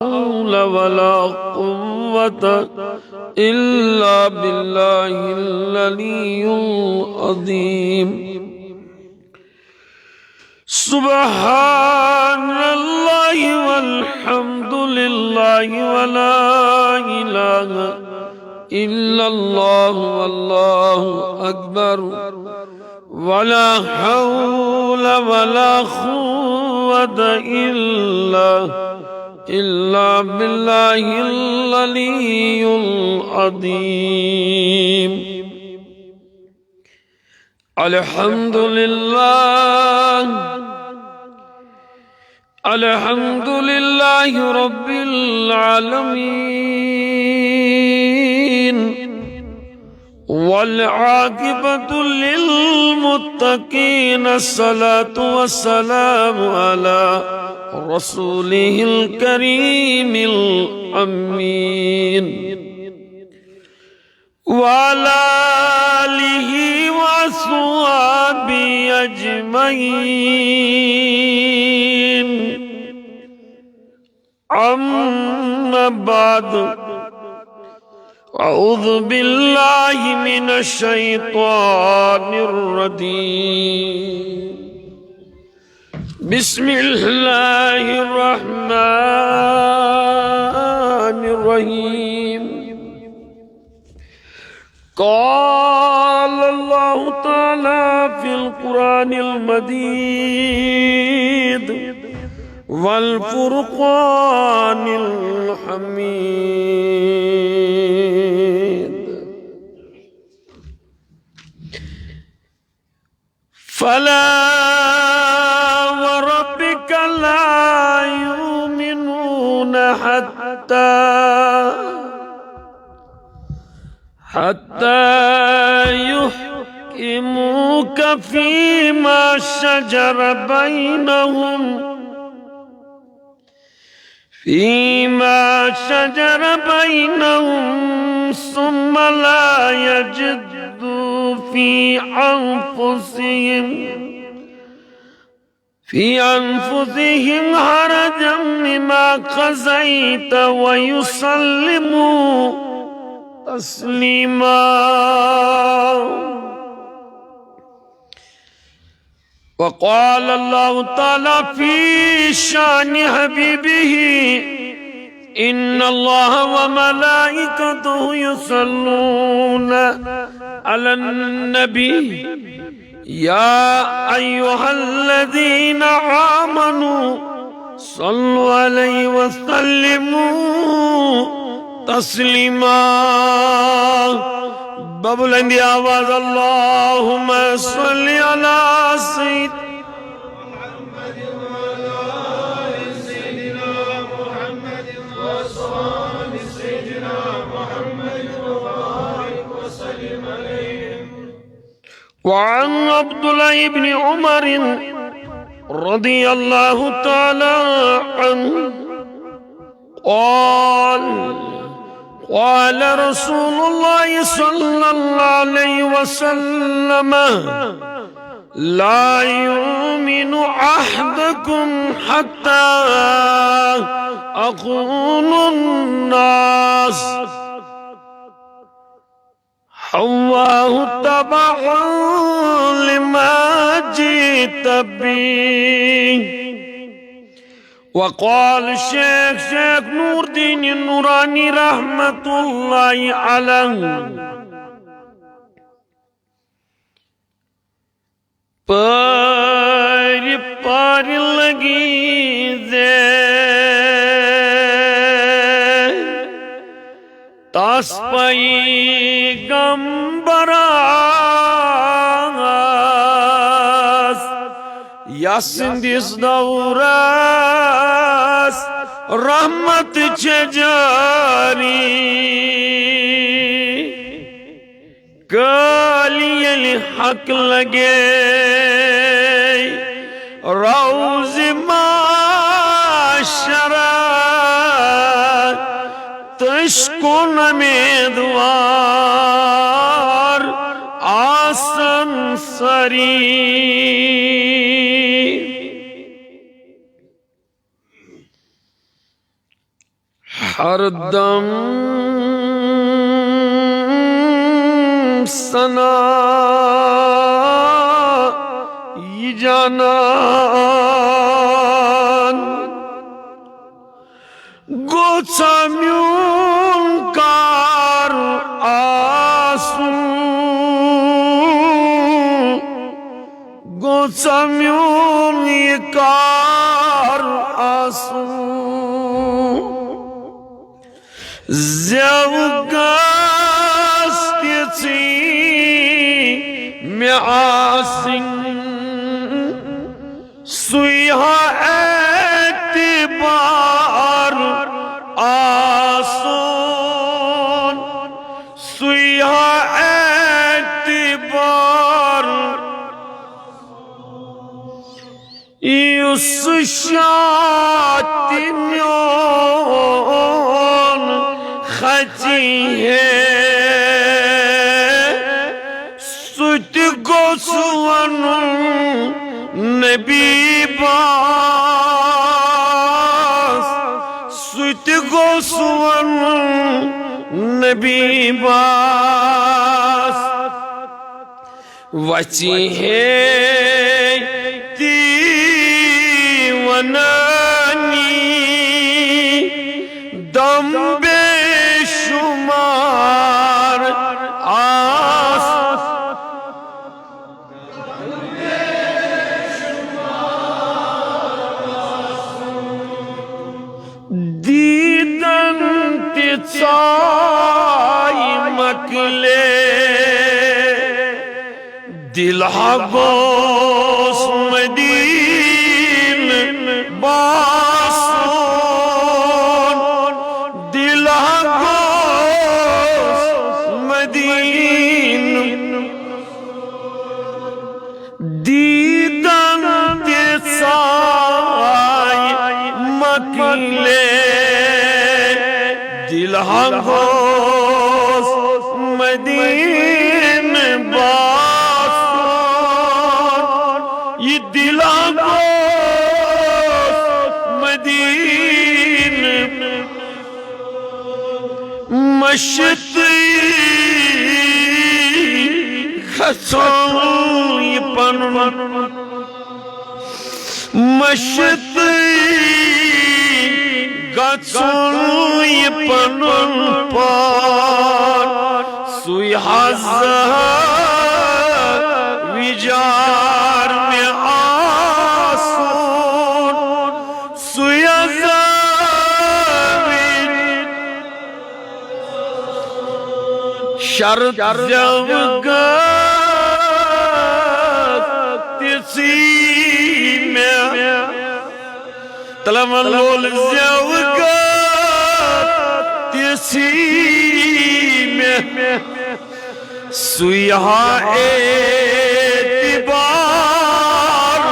حول ولا قوة إلا بالله العلي العظيم. سبحان الله والحمد لله ولا إله إلا الله والله أكبر ولا حول ولا قوة إلا بالله العلي العظيم. الحمد لله رب العالمين والعاقبة للمتقين. الصلاة والسلام على رسوله الكريم الأمين وعلى آله وصحبه أجمعين. أما بعد، أعوذ بالله من الشيطان الرجيم. بسم الله الرحمن الرحيم. قال الله تعالى في القرآن المجيد والفرقان الحميد. فلا وربك لا يؤمنون حتى يحكموك فيما شجر بينهم ثم لا يجدوا في أنفسهم حرجا مما قضيت ويسلموا تسليما. وقال الله تعالى في شان حبيبه: إن الله وملائكته يصلون على النبي يا أيها الذين آمنوا صلوا عليه وسلموا تسليما. ببلند آواز اللهم صل على سيدنا محمد وعلى آل سيدنا محمد وصحب سيدنا محمد وبارك وسلم عليه. وعن عبد الله بن عمر رضي الله تعالى عنه قال رسول الله صلى الله عليه وسلم: لا يؤمن أحدكم حتى أكون الناس حواه تبعا لما جئت به. وقال شيخ نور الدين النورانی رحمت اللہ علیہ: پار لگی تاس پیغمبراس یاسندس دوراس رحمت جاری کالی الحق لگے روز معاشرہ تشکن امیدوار آسن سری. ہر دم سنا یہ جانان گوچا میون کار آسو گوچا میون یہ کار آسو زیو گستی میں آسن سویہا اعتبار آسون سویہا اعتبار یس شاتی میون خچی ہے سوت گوسون نبی باس سوت گوسون نبی باس وچی ہے ونانی دم بے شمار آس دیدن تیچائی مکلے دلہا گوس مدین باسون دلہا گوس مدین دیدن تیسائی مکلے دلہا گوس مدین باسون یہ دلہا گوس مدین مشتی خسون یہ پنن مشتی گچون یہ پنن پان سوی حضر ویجار میں آسون سوی حضر شرط زوگت تیسی میں تلمن لول زوگت تیسی میں سویہا اعتبار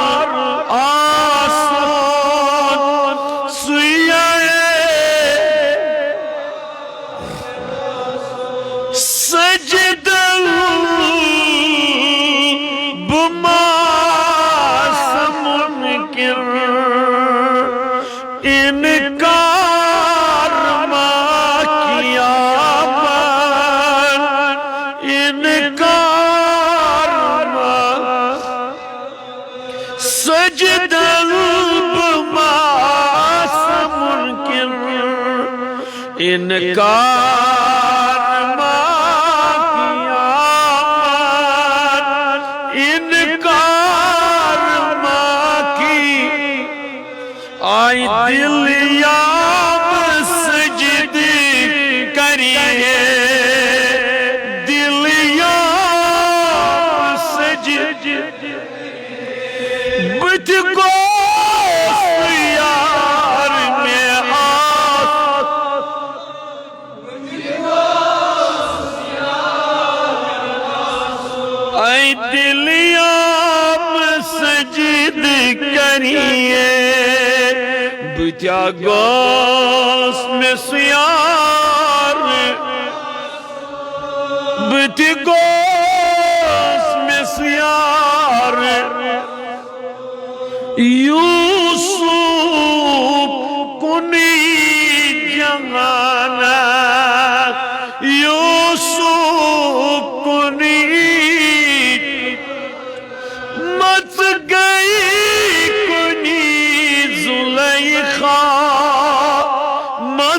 آسون سویہا سجدل بما سمنکر انکار ما کیا من انکار ما سجدل بما سمنکر انکار ما کیا من انکار ما کی آئی دل یاب سجد کریے دل یاب سجد بت کو یار میں آس آئی دل یاب سجد کریے بتیا گوس میں سیار بتی گوس میں سیار یوسف کنی جہاں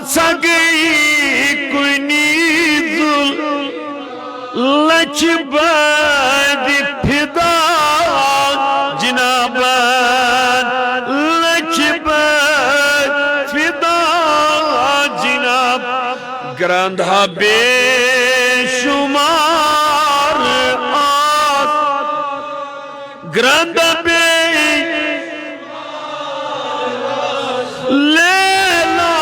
سا گئی کنی لچ بد فدا جناب لچ بد فدا جناب گراندھا بے شمار آس گراندھا بے لیلا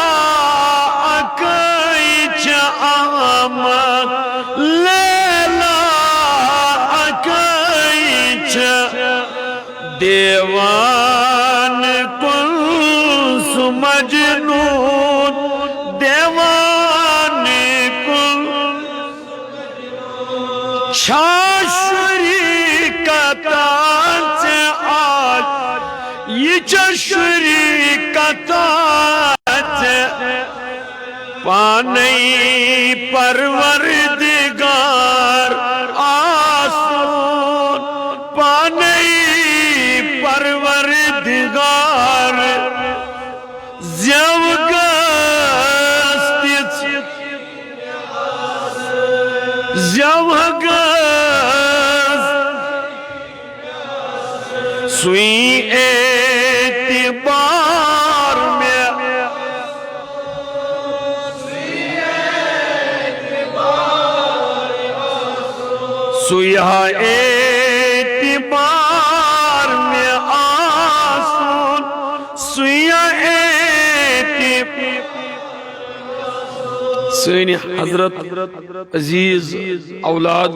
اکیچ آمد لیلا اکیچ دیوان کن سمجنون دیوان کن شاشری کتان سے آج یہ چشری کتان سے پانی پروردگار آسون پانی پروردگار زیوگست زیوگست سوئی اعتبار میں سوئی اعتبار میں آسون سوئی سوئی حضرت عزیز اولاد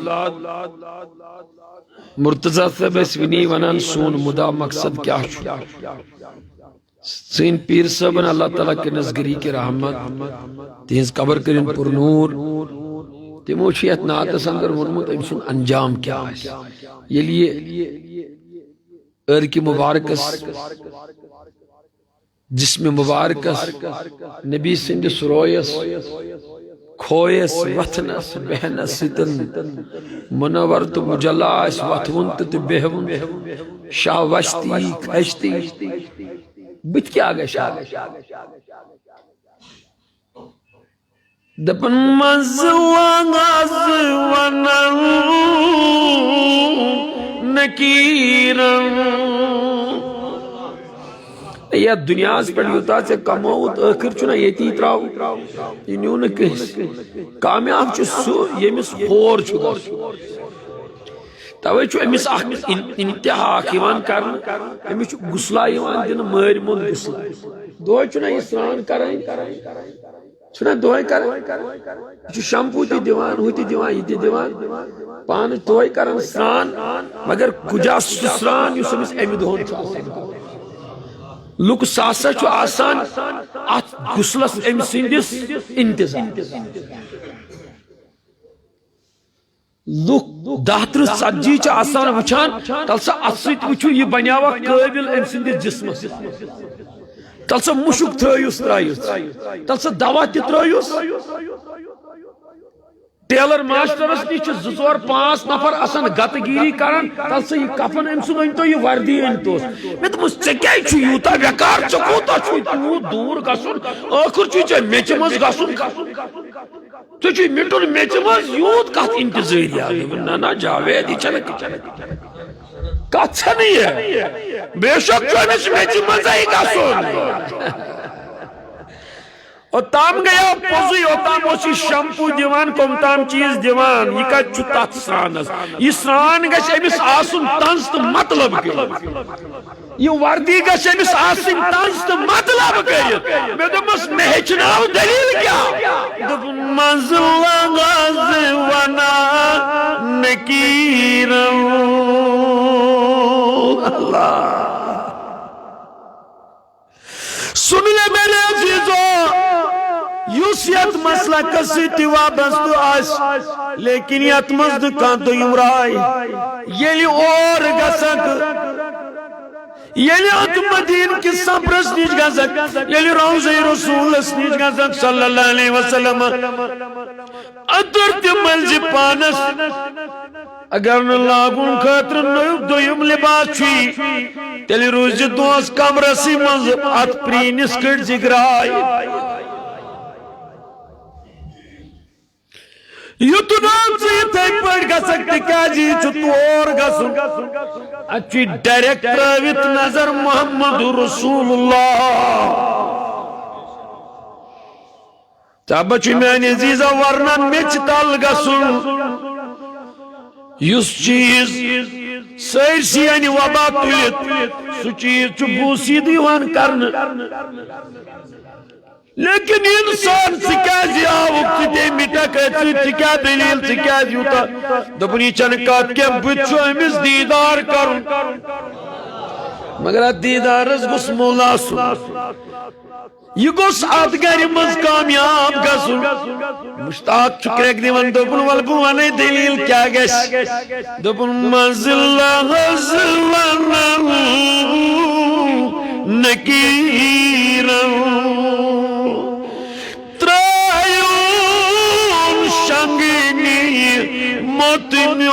مرتضی صاحب اسونی ونان سون مدا مقصد کیا سین پیر صاحبن اللہ تعالیٰ کے نزگری کے رحمت تینز قبر کرن پر نور تیمو چھیت ناتس اندر ونمت امسون انجام کیا ہے یہ لیے ارکی مبارکس جسم مبارکس نبی سند سرویس کھویس وطنس بہنس ستن منور تو مجلاس وطونت تو بہون شاہ وشتی کھشتی بت کیا گا شاہ دپن مزوان غزوان نکیرن یا دنیا اس پر یوتا سے کموت آخر چنا یتی تراؤ یہ نیون کس کامیاب چو سو یہ مس خور چو توے چو امس انتہا آکیوان کرن امس چو گسلا یوان دن مر مون گسلا دو چنا اسران کرن چنا دوئی کرن چو شمپو تی دیوان ہوتی دیوان یہ دیوان پان دوئی کرن سران مگر کجا سران یو سمس امید ہون چو لوک ساسا چو آسان ات گسلس ام سندس انتظام لوک دہتر سجی چو آسان وچان تلسا اتسیت وچو یہ بنیاوا قابل ام سندس جسم تلسا مشک تھایوس ترائیوس تلسا دوا تی ترائیوس ٹیلر ماسٹرس نش زور پانچ نفر آسان گت گیری کران تلسا یہ کفن ام سن انتو یہ وردی انتوس میں دمس ژےٚ چھُ یوٗتاہ بیکار ژےٚ کوٗتاہ چھُے تیوٗت دوٗر گژھُن ٲخر چھُے ژےٚ میٚژِ منٛز گژھُن ژےٚ چھُے مِٹُن میٚژِ منٛز یوٗت کتھ انتظٲریہ دوٚپُن نہ نہ جاوید یہ چھنہٕ کتھ چھنہٕ یہِ بے شک چھُ أمِس میٚژِ منٛزٕے گژھُن اور تام گیا پوزی اوتام اسی شمپو دیوان کمتام چیز دیوان یہ کا چھتا سرانس یہ سران گش امس آسن تنس تو مطلب کر یہ وردی گش امس آسن تنس تو مطلب کر میں دمس مہچناو دلیل کیا دب منزل غزونا نکیرو اللہ سن لے میرے عزیزو یوسیت مسئلہ کسی تیوا بستو آس لیکن یت مزد کانتو یمرائی یلی اور گسک یلی اتمدین کی سبرس نیج گسک یلی روزی رسول اس نیج گسک صلی اللہ علیہ وسلم ادر تملزی پانس اگر نلاغون خاطر نیب دویم لباس چھوئی تیلی روزی دوست کم رسی منز ات پرینس کٹ زگرائی یتنام سے تھے پڑھ گا سکتے کیا جی چطور گا سن اچھی ڈائریکٹ راویت نظر محمد رسول اللہ تابا چی میں عزیزہ ورنہ مچ تال گا سن یس چیز سرسی یعنی وبا تلیت سو چیز چو بوسی دیوان کرن لیکن انسان سکیازی آوک تے میٹا کہتی تکیا دلیل تکیا دیوتا دبنی چنکات کے بچو امیز دیدار کرن مگر دیدار از گس مولا سن یہ گوس آدگاری مز کامیاب گسن مشتاق چکریک دیوان دبن والبوانے دلیل کیا گش دبن مزلہ حزلن نکیرن ترائیون شنگینی متمیون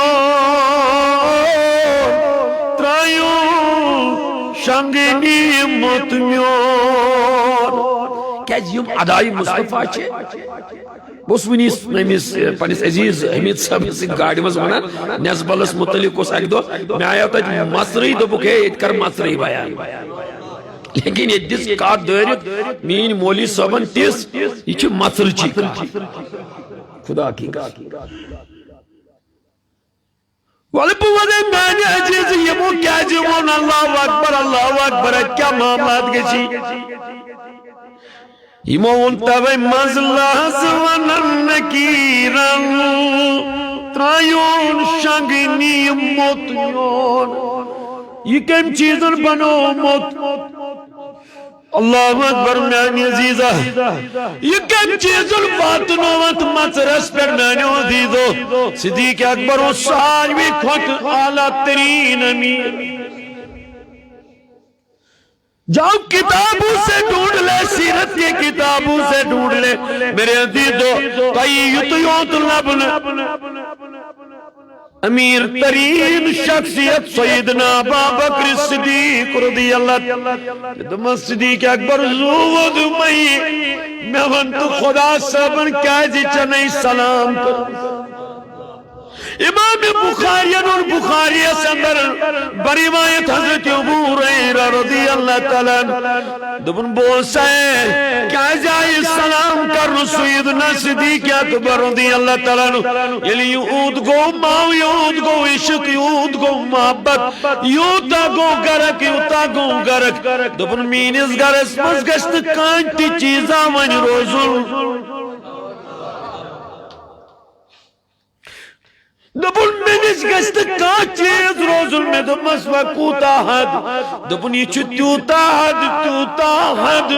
ترائیون شنگینی متمیون کیاز یم ادائی مصطفیٰ چھے بس ونیس نمیس پانیس عزیز حمید صاحب سے گاڑی مز ونا نزبالس متعلق اس ایک دو میں آیا تاج مصری دو بکے ایت کر مصری بیان لیکن یہ جس کات دائرت مین مولی صاحبان تیس یہ چھے مصر چی خدا کی والبو ودے میں نے عزیز یمو کیا جیون اللہ اکبر کیا معاملات گشی یمون تاوی مزلہ زونن نکیرن ترائیون شنگنی متیون یہ کم چیزن بنو مت اللہ اکبر میانی عزیزہ یہ کم چیزن باتنوت مصرس پر میانی عزیزو صدیق اکبر و ساروی کھوٹ اعلیٰ ترین امیر جاؤ کتابوں سے ڈھونڈ لے سیرت کے کتابوں سے ڈھونڈ لے میرے عزیزو قیت لبن امیر ترین شخصیت سیدنا ابا بکر صدیق رضی اللہ دم صدیق اکبر زود میں ونت خدا سبن کیا جی چنئی سلام کر امام بخاریان اور بخاریہ سندر بریوایت حضرت ابو ہریرہ رضی اللہ تعالیٰ دبن بوسا ہے کیا جائے سلام کر سیدنا صدیق اکبر رضی اللہ تعالیٰ یلی یعود گو ماو یعود گو عشق یعود گو محبت یوتا گو گرک یوتا گو گرک دبن مینس گرس مزگشت کانتی چیزا ون روزن دبن منس گشت کا چیز روزن میں دمس وقوتا حد دبن یہ چھتیوتا حد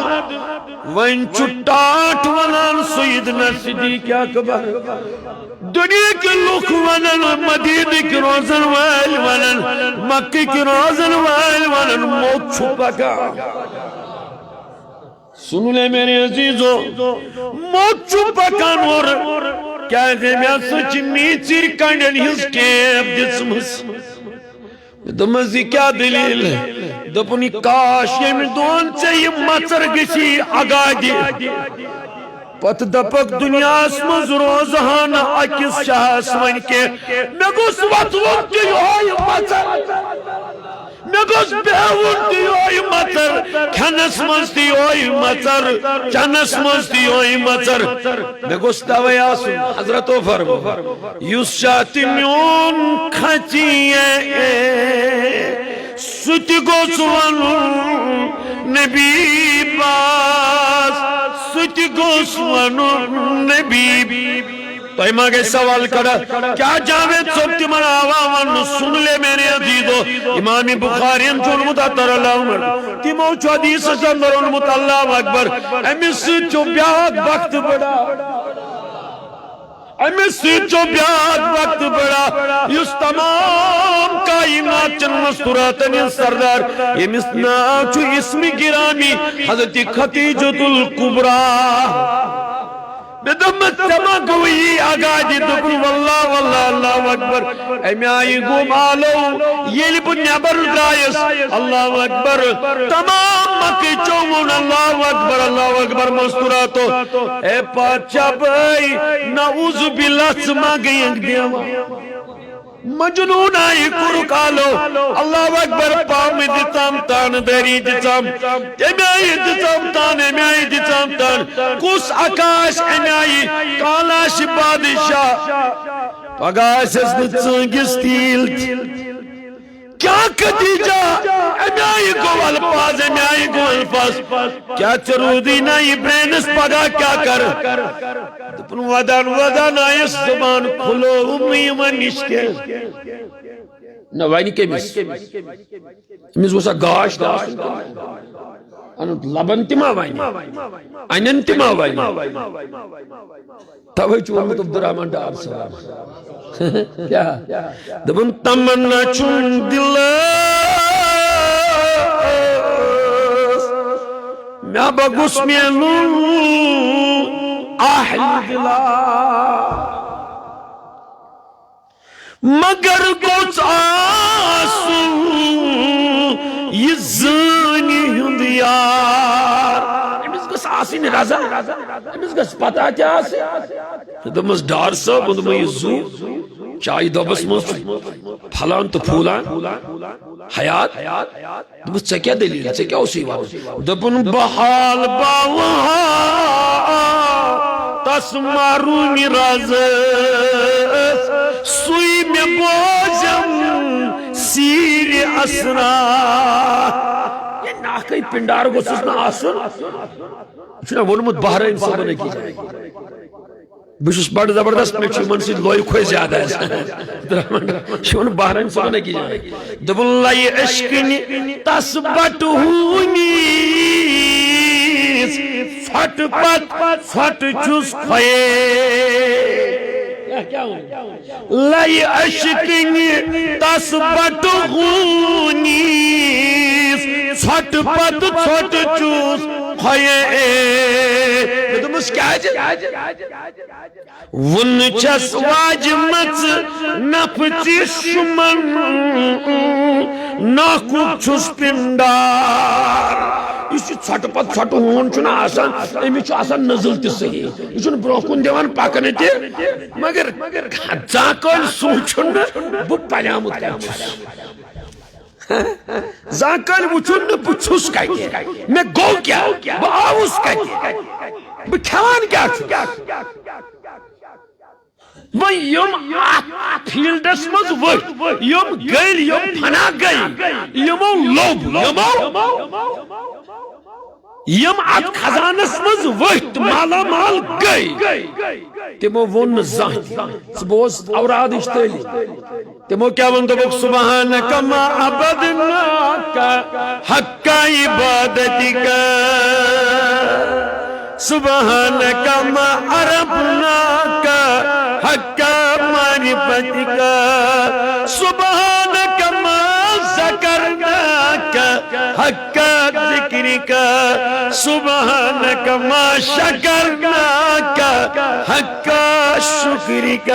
وین چھٹاٹ ونان سیدنا صدیق اکبر دنیا کے لوگ ونن مدینہ کی روزن ویل ونن مکہ کی روزن ویل ونن موت چھپا کا سنو لے میرے عزیزو موت چھپا کا نور کیا ہے میں سچ میچر کنڈن ہز کیب جسمس دمزی کیا دلیل ہے دپنی کاش یہ میں دون سے یہ مصر گشی اگادی پت دپک دنیا اسمز روزہان اکس شاہس ون کے میں گوس وطلون کی ہوئی مصر میں گوس بیہون دی ہوئی مصر کھنس مز دی ہوئی مصر چنس مز دی ہوئی مصر میں گوس دوائی آسن حضرت و فرمو یوس شاہتی میون کھچیے ستی گوس ونن نبی باس ستی گوس ونن نبی تو ہی ماں سوال کرا کیا جاوید سبتی من آوان سن لے میرے عزیزو امام بخارین چون متاتر اللہ عمر تی موچو حدیث سندر علمت اللہ اکبر امیس چو بیاد وقت بڑا امیس چو بیاد وقت بڑا یس تمام کائنات چن مستوراتن سردار امیس ناچو اسم گرامی حضرت خطیجت القبرہ بدم تما گوئی آگا جی دبن واللہ واللہ اللہ اکبر امی آئی گو مالو یہ لب نیبر دائس اللہ اکبر تمام مکی چون اللہ اکبر مستوراتو اے پاچا بھائی نعوذ باللہ سما گئی انگ دیوا مجنون آئی کرکالو اللہ اکبر پامی دیتام تان دری دیتام امی آئی دیتام تان امی آئی دیتام تان کس آکاش امی آئی کالاش بادشاہ پگاش اس نتسنگس تیل کیا قدیجہ امی آئی گو الفاظ امی آئی گو الفاظ کیا چرودی نائی برینس پگا کیا کر دپن ودان آئیس زبان کھلو امی من نشکے نوائنی کے مز وسا گاش داش لبن تما وائنی اینن تما وائنی توئی چون عبدالرحمن ڈار سلام کیا دبن تمنا چون دل میں بگس میلون آہل دلا مگر کچھ آسو یہ زنی ہند یار امس گس آسین رضا امس گس پتہ کیا آسی دمس ڈار صاحب دم یہ زو چائے دبس مز پھلان تو پھولان حیات دمس ژے کیا دلیل ژے کیا اوسی وان دپن بحال باوہا تس مارونی راز سوئی میں بوجم سیر اسرا یہ ناکئی پنڈار کو سسنا آسن چھنا ونمت بحرین صبح کی جائے بشس بڑھ زبردست میں چیمن سی لوئی کھوئی زیادہ ہے شون بحرین صبح کی جائے دب اللہ عشقنی تس بٹ ہونی فٹ پت فٹ چس کھوئے لائی عشقنی تس بٹ ہونی فٹ پت فٹ چس کھوئے دمس کیا ہے ون چس واجمت نفچی شمن ناکو چس پندار اس چھٹ پت چھٹ ہون چھنا آسان امی چھو آسان نزل تی صحیح یہ چھو بروکن دیوان پاکنے تی مگر زاکل سوچن بو پلیامت کیا چھس زاکل وچن بو چھس کہتی میں گو کیا بو آوز کہتی بو کھوان کیا چھس وہ یم فیلڈس مز وقت یم گئی یم پھنا گئی یمو لوب یم ات خزانس مز وقت مالا مال گئی تمو ون زہن بوز اوراد اشتالی تمو کیا ون دبک سبحانک ما عبدناک حق عبادتک سبحانک ما عرفناک حق معرفتك سبحانك ما ذكرناك حق ذكرك سبحانك ما شكرناك حق شكرك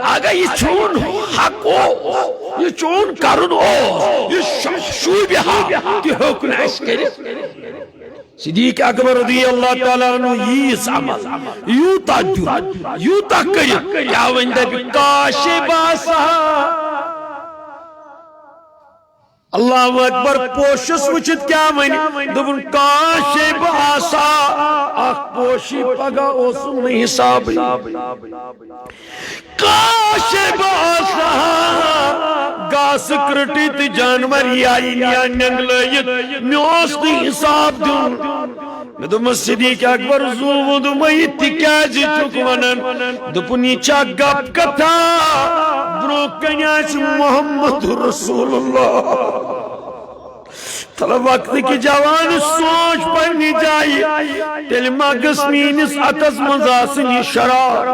آگا یہ چون حق ہو یہ چون کرن ہو یہ شوبہ کہ حکن اس کرت صدیق اکبر رضی اللہ تعالیٰ عنہ یہ عمل یوتا جو یوتا کرت کیا وندہ بھی کاش باسا اللہ اکبر پوشس وچت کیا ونی دبن کاش باسا اخ پوشی پگا اوسن نہیں حساب کاش باسا گاس کرٹی تی جانور یائی نیا ننگلائیت میوست حساب دن میں دو صدیق اکبر زو دو میتی کیا جی چکونن دو پنی چا گپ کتا برو کنیاچ محمد رسول اللہ طلب وقت کی جوان سوچ پڑنی جائی تیل ما گس مینس اتس مزاسنی شرار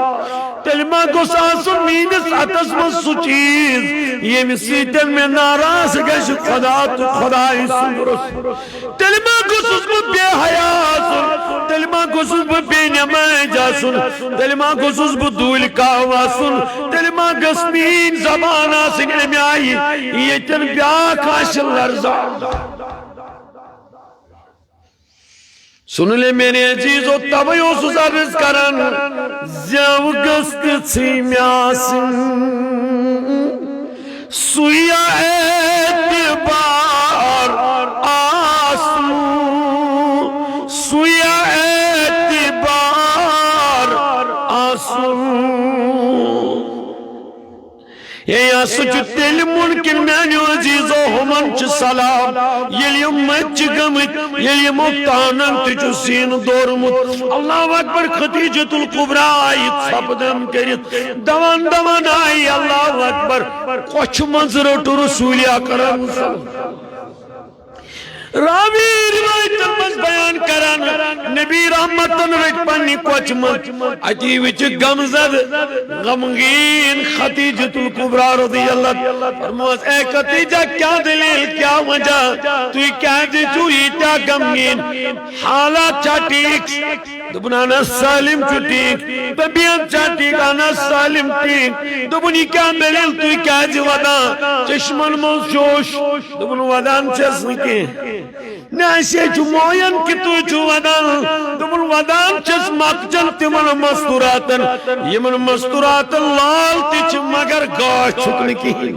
تیل ما گس آسن مینس اتس مز سو چیز یم سیتن میں ناراض گش خدا تو خدای سندرس تیل ما گسوس بہ بے حیا آسن تیل ما گسوس بہ بے نماز آسن تیل ما گسوس بہ دول کاو آسن تیل ما گس مین زبان آسن امی آئی یتن بیاک آسن لرزا سن لے میرے عزیزو تبی اوسوس عرض کرن زیو گست چھی میاسن سویا اعتبار آسن سویا اعتبار آسن یا سچ تیل ممکن میانیو عزیزو ہمن چھ سلام یلی امت چھ گمت یلی مبتانن تجو سین دورمت اللہ اکبر خدیجت القبرہ آئیت سبدم کرت دوان دوان آئی اللہ اکبر کچھ منظر تو رسول اکرم راوی روایت مز بیان کران نبی رحمتن رٹ پنی کوچ مت اتی وچ غمزد غمگین خدیجۃ الکبریٰ رضی اللہ فرماس اے خدیجہ کیا دلیل کیا وجہ تو کیا دی چوری تا غمگین حالات چا ٹھیک دبن انا سالم چ ٹھیک طبیعت چا ٹھیک انا سالم ٹھیک دبن کیا دلیل تو کیا دی ودا چشمن مز جوش دبن ودان چس کی ناسے جموین کی تو جو ودان دمن ودان چس مقجن تمن مستوراتن یمن مستوراتن لال تیچ مگر گاش چھکن کی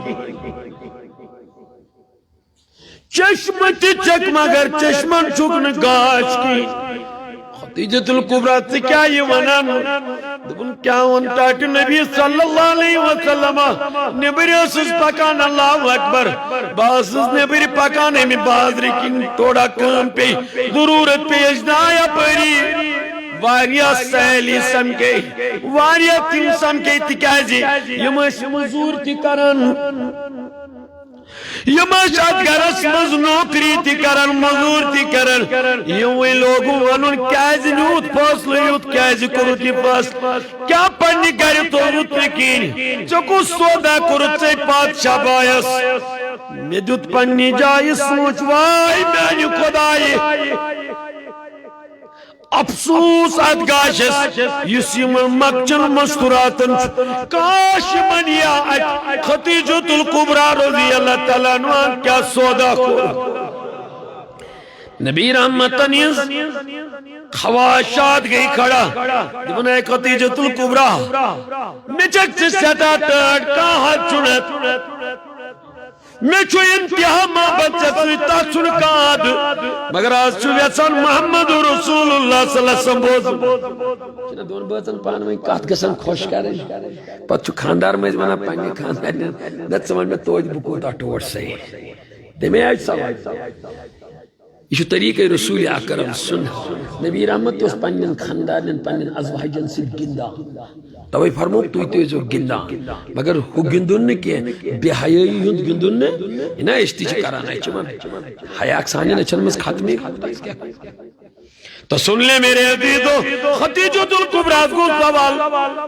چشم تی چک مگر چشمن چھکن گاش کی خدیجۃ الکبریٰ سے کیا یہ ونان دبن کیا ونتاٹ نبی صلی اللہ علیہ وسلم نبری اسس پکان اللہ اکبر باسس نبری پکان ہمیں بازری کی توڑا کام پہ ضرورت پہ اجنایا پری واریا سہلی سمکے واریا تیم سمکے تکیازی یمش مزور تی کرن یماشات گرس مز نوکری تی کرن مزور تی کرن یوی لوگو ونن کیازی نیوت فاصل یوت کیازی کرو تی فاصل کیا پڑھنی گری تو روت رکین چکو سودا کرو تی پادشاہ بایس میں دیت پڑھنی جائی سوچ وائی میں نی خدای افسوس ادگاشس یسیم مکچن مستوراتن کاش من یا خدیجۃ الکبریٰ رضی اللہ تعالیٰ عنہ کیا سودا کو نبی رحمتن خواشات گئی کھڑا دبن اے خدیجۃ الکبریٰ مچک سے ستا تڑ کہاں چنت میں چھو انتہا محبت سے تاثر کاد مگر آج چھو ویسان محمد رسول اللہ صلی اللہ علیہ وسلم بوز چھنا دون باتن پانویں کات گسن خوش کریں پت چھو خاندار میں زمانہ پانی خاندار نت سمان میں توج بکو تا ٹوٹ سے دے میں آج سوال یہ طریقہ رسول اکرم سن نبی رحمت اس پنن خاندان پنن ازواجن سے گندا توئی فرمو تو تیزو گندا مگر ہو گندن نے کیا بے حیائی ہند گندن نے نا اشتی چھ کرانا ہے چمان حیاء اکسانی نے چنمز خاتمی تو سن لے میرے عزیزو خدیجۃ الکبریٰ کو سوال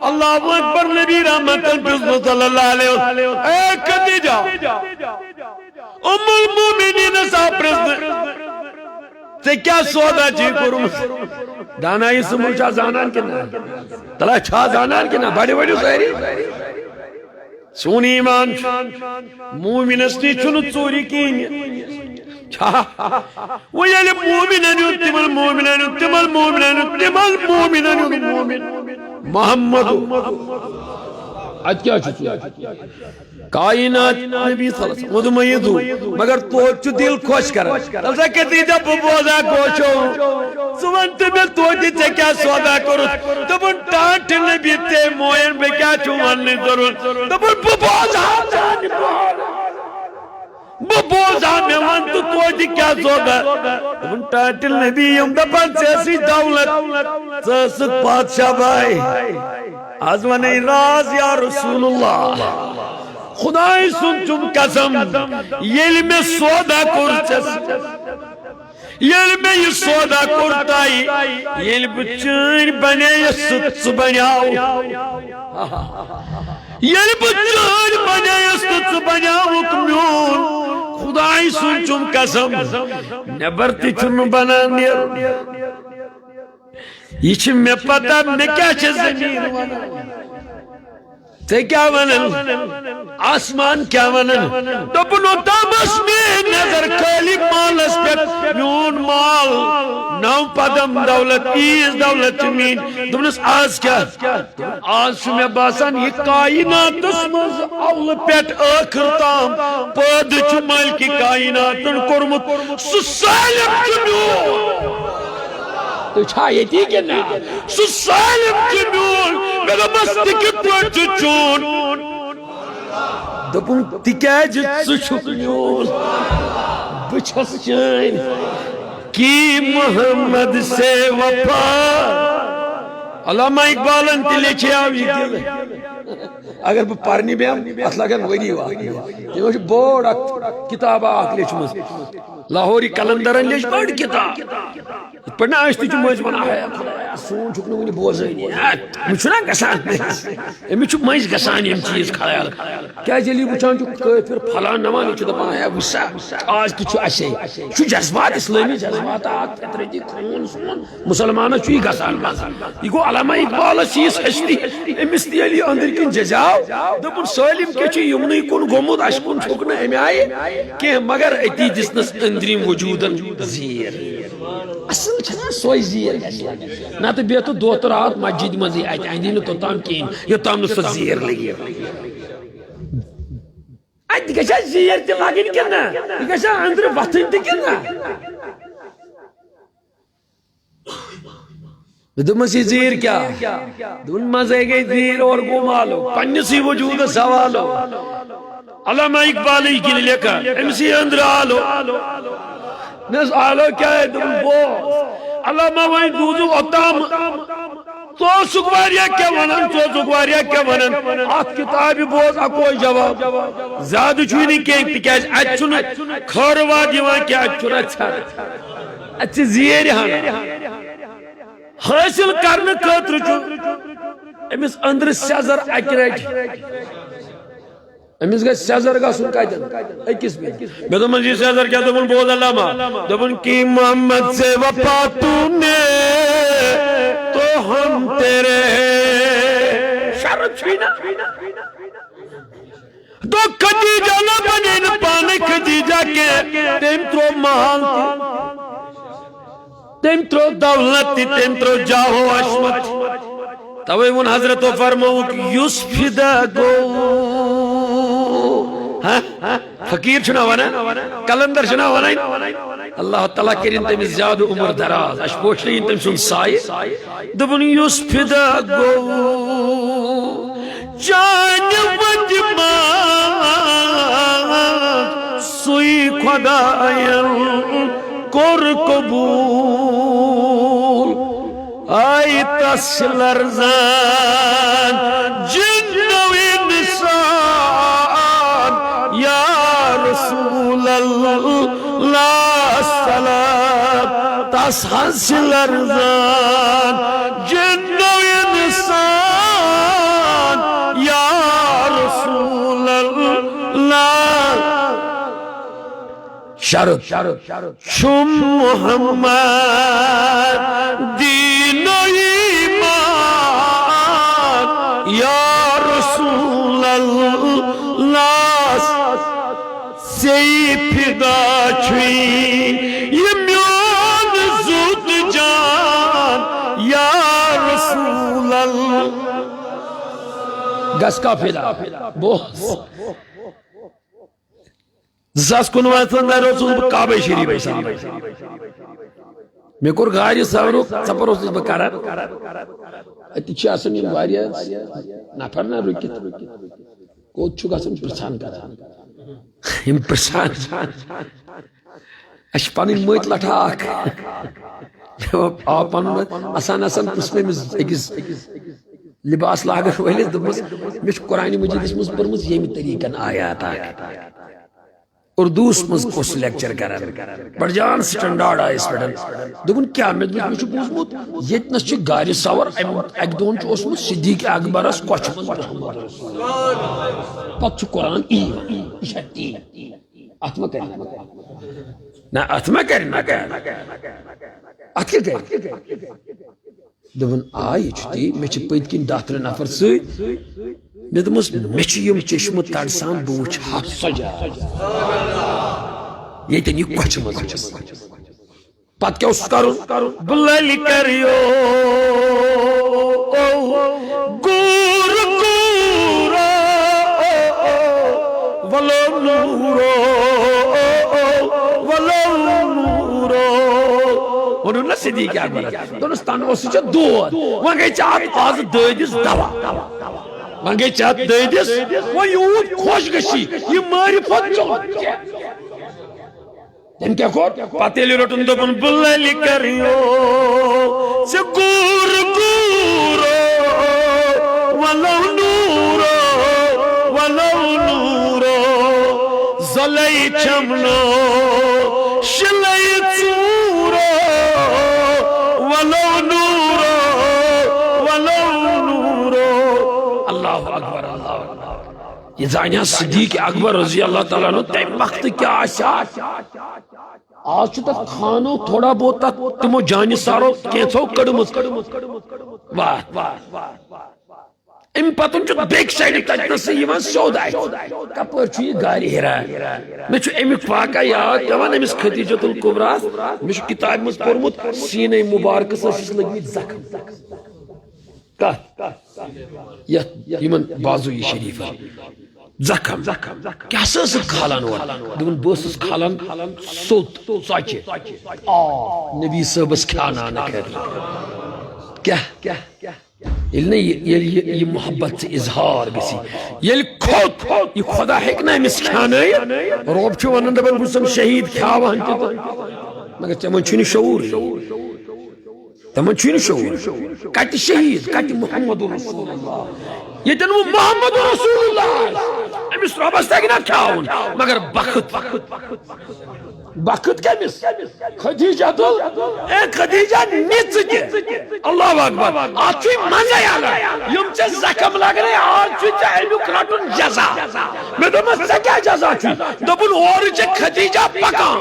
اللہ اکبر نبی رحمت صلی اللہ علیہ وسلم اے خدیجہ ام المومنین صاحب سے کیا سودا جی کروں دانائی سمو چاہ زانان کے نا تلا چھا زانان کے نا بڑی بڑی سہری سونی ایمان مومنستی چنو چوری کی چھا وہ یلی مومنانیو تمال مومنانیو تمال مومنانیو تمال مومنانیو محمد آج کیا چھو کائنات نبی صلی اللہ علیہ وسلم مدمیدو مگر تو چو دل خوش کر تلسا کہتی جب بوزا گوشو سوانت میں تو دیتے کیا سودا کرو تب ان ٹانٹ نبی تے موین میں کیا چواننے ضرور تب ان بوزا جانی بوزا میں وان تو دی کیا سودا تب ان ٹانٹ نبی یم دبان سیسی دولت ساسک بادشاہ بھائی آزوانے راز یا رسول اللہ خدای سن چم قسم یل میں سودا کرچس یل میں یہ سودا کرتائی یل بچن بنے ست بنیاو یل بچن بنے ست بنیاو میون خدای سن چم قسم نبر تی چم بنان یہ چھ میں پتہ میں کیا چھ زمین ونان تے کیا ونن آسمان کیا ونن دپنو تامس میں نظر خالی مالس پہ میون مال نو پدم دولت ایز دولت مین دپنس آز کیا آز چھ میں باسان یہ کائنات مز اول پیٹ آخر تام پد چھ ملکی کائنات کورمت سہ سالم چھ میون تو چھا یتی کہ نا سہ سالم چھ میون میرا بستی کت پٹ چون دپن تکیج سہ میون بچھس چین کی محمد سے وفا علامہ اقبالن تی لکھے آو یہ دل اگر بہ پرنی بیم ات لگن وری واقع یہ بوڑ کتاب اخ لیچمس لاہوری کلندرن لیچ بڑ کتاب پڑھنا اس تھی مجھ بنا ہے سون چھک نونی بوزنی مجھ چھنا گسان مجھ چھک مجھ گسان یم چیز خیال کیا جلی بچان چھک پھر پھلان نمانی چھو دپان ہے وسا آج تو چھو اسے چھو جذبات اسلامی جذبات آت فطرتی خون سون مسلمان چھو ہی گسان یہ گو علامہ اقبال چیز ہشتی امس دی علی اندر کن جزاو دپن سالم کے چھو یمنی کن گمود اشکن چھکنا امی آئے کہ مگر ایتی دسنس اندریم وجودن زیر اصل چھنا سوئی زیر نہ تو بیتو دو رات مسجد مزی آئی آئندی نو توتام کین یوتام نو سو زیر لگی آئی گشا زیر تی لگن کنا گشا اندر وطن تی کنا دمس یہ زیر کیا دن مزے گئی زیر اور گمالو پنسی وجود سوالو علامہ اقبالی کی لکھا امسی اندر آلو نس آلو کیا ہے دن بوز علامہ وائن دوزو اتام تو سکواریا کیا ونن آت کتابی بوز اکوئی جواب زیادہ چھوئی نہیں کہیں تکیج اچھن کھروا دیوان کیا اچھن اچھی زیر ہانا حاصل کرنے خاطر چھو امس اندر سیزر اکریٹ امس گئی سیزر گا سن کائدن اکس میں میں تو منجی سیزر کیا دبن بہت علامہ دبن کی محمد سے وفا تو نے تو ہم تیرے شرط چھوینا تو خدیجہ نہ بنین پانے خدیجہ کے تیم ترو محال تیم ترو دولت تیم ترو جاہو عشمت توی من حضرت و فرماؤ کہ یوس فدا گو فقیر چھنا وانا کلندر چھنا وانا اللہ تعالیٰ کرین تم زیادہ عمر دراز اش پوچھنین تم سن سائے دبن یوس فدا گو جان وجما سوئی خدایم کور قبول آئی تس لرزان جن و انسان یا رسول اللہ سلام تس ہنس لرزان جن و انسان یا رسول اللہ شرط شم محمد دین و ایمان یا رسول اللہ سی فدا چھوئی یہ میون زود جان یا رسول اللہ گس کا فدا بہت زاس کنواتن میں روز کعبہ شریف بسان میں کور گاڑی سورو سفر اس بکارا اتی چھ آسن یم واریہ نفر نہ رکت کو چھو گسن پرسان کران یم پرسان اش پنن مت لٹھاک آپ پنن آسان آسان پرسمے اکس لباس لاگن ولس دمس مش قرآن مجید مس پرمس یمی طریقن آیات اردوس مز کس لیکچر کران بڑ جان سٹنڈارڈ آئس پڑھن دپن کیا مے بوزمت یتنس چھ گاڑی سوار اک دون اوسمت صدیق اکبرس کچھ پتہ قرآن ای ات ما کر نہ ات ما کر ات دپن آ یہ تی مے چھ پت کن 10 نفر ست مے دمس مے چھ یم چشمہ تڑسان بہ وچھ ہتھ سجا یتن یہ کچھ مز پت کیا اس کرن بلل کریو گور گورا ولو نورو ولو نورو ونن صدیق اکبر دونستان اس چھ دود وۄنۍ گٔے ژےٚ اَتھ آز دٲدِس دوا وۄنۍ گٔے ژےٚ اَتھ دٲدِس وۄنۍ یوٗت خۄش گٔژھی یہِ معرفت چون تم کیا کور پتہ ییٚلہِ روٚٹُن دوٚپُن بلل کریو ژےٚ گور گورو ولو نورو ولو نورو زلے چمنو شلے ژورو ولو نورو ولو نورو اللہ اکبر اللہ اکبر یہ زانیہ صدیق اکبر رضی اللہ تعالیٰ عنہ تم وقت کیا آج چھ تک خانو تھوڑا بہت تمو جانی سارو کینسو کڑمت واہ ام پتن چھ بیک سائڈ تجنس یوان سود کپر چھ یہ گاڑی ہران مے چھ امیک واقعہ یاد پیوان امس خدیجۃ الکبریٰ مے چھ کتاب مز پورمت سینہ مبارکس ٲسِس لٔگمٕتۍ زخم کتھ یمن بازو یہ شریف زخم کیا سس کھالان دپن بس کھالان سوت ژۄچہِ نبی صٲبس کھیاناونہٕ خٲطرٕ کیا یہ محبت سے اظہار گسی یل کھوت یہ خدا ہیکنا امس کھیانٲیِتھ روب چھ ونان دپان بہٕ چھُسم شہید کھیاوان تہِ مگر تمن چھُنہٕ شعور تمن چھُنہٕ شعور کتہِ شہید کتہِ محمد رسول اللہ یتن وہ محمد رسول اللہ امس ربس تگنا کھیاون مگر بخت کمس خدیجہ اے خدیجہ نِژ تہِ اللہ اکبر ات چھُ مزے الگ یم ژےٚ زخم لگنے آز چھُ ژےٚ امیُک رٹُن جزا مےٚ دوٚپمس ژےٚ کیٛاہ جزا چھُ دوٚپُن اورٕ چھِ خدیجہ پکان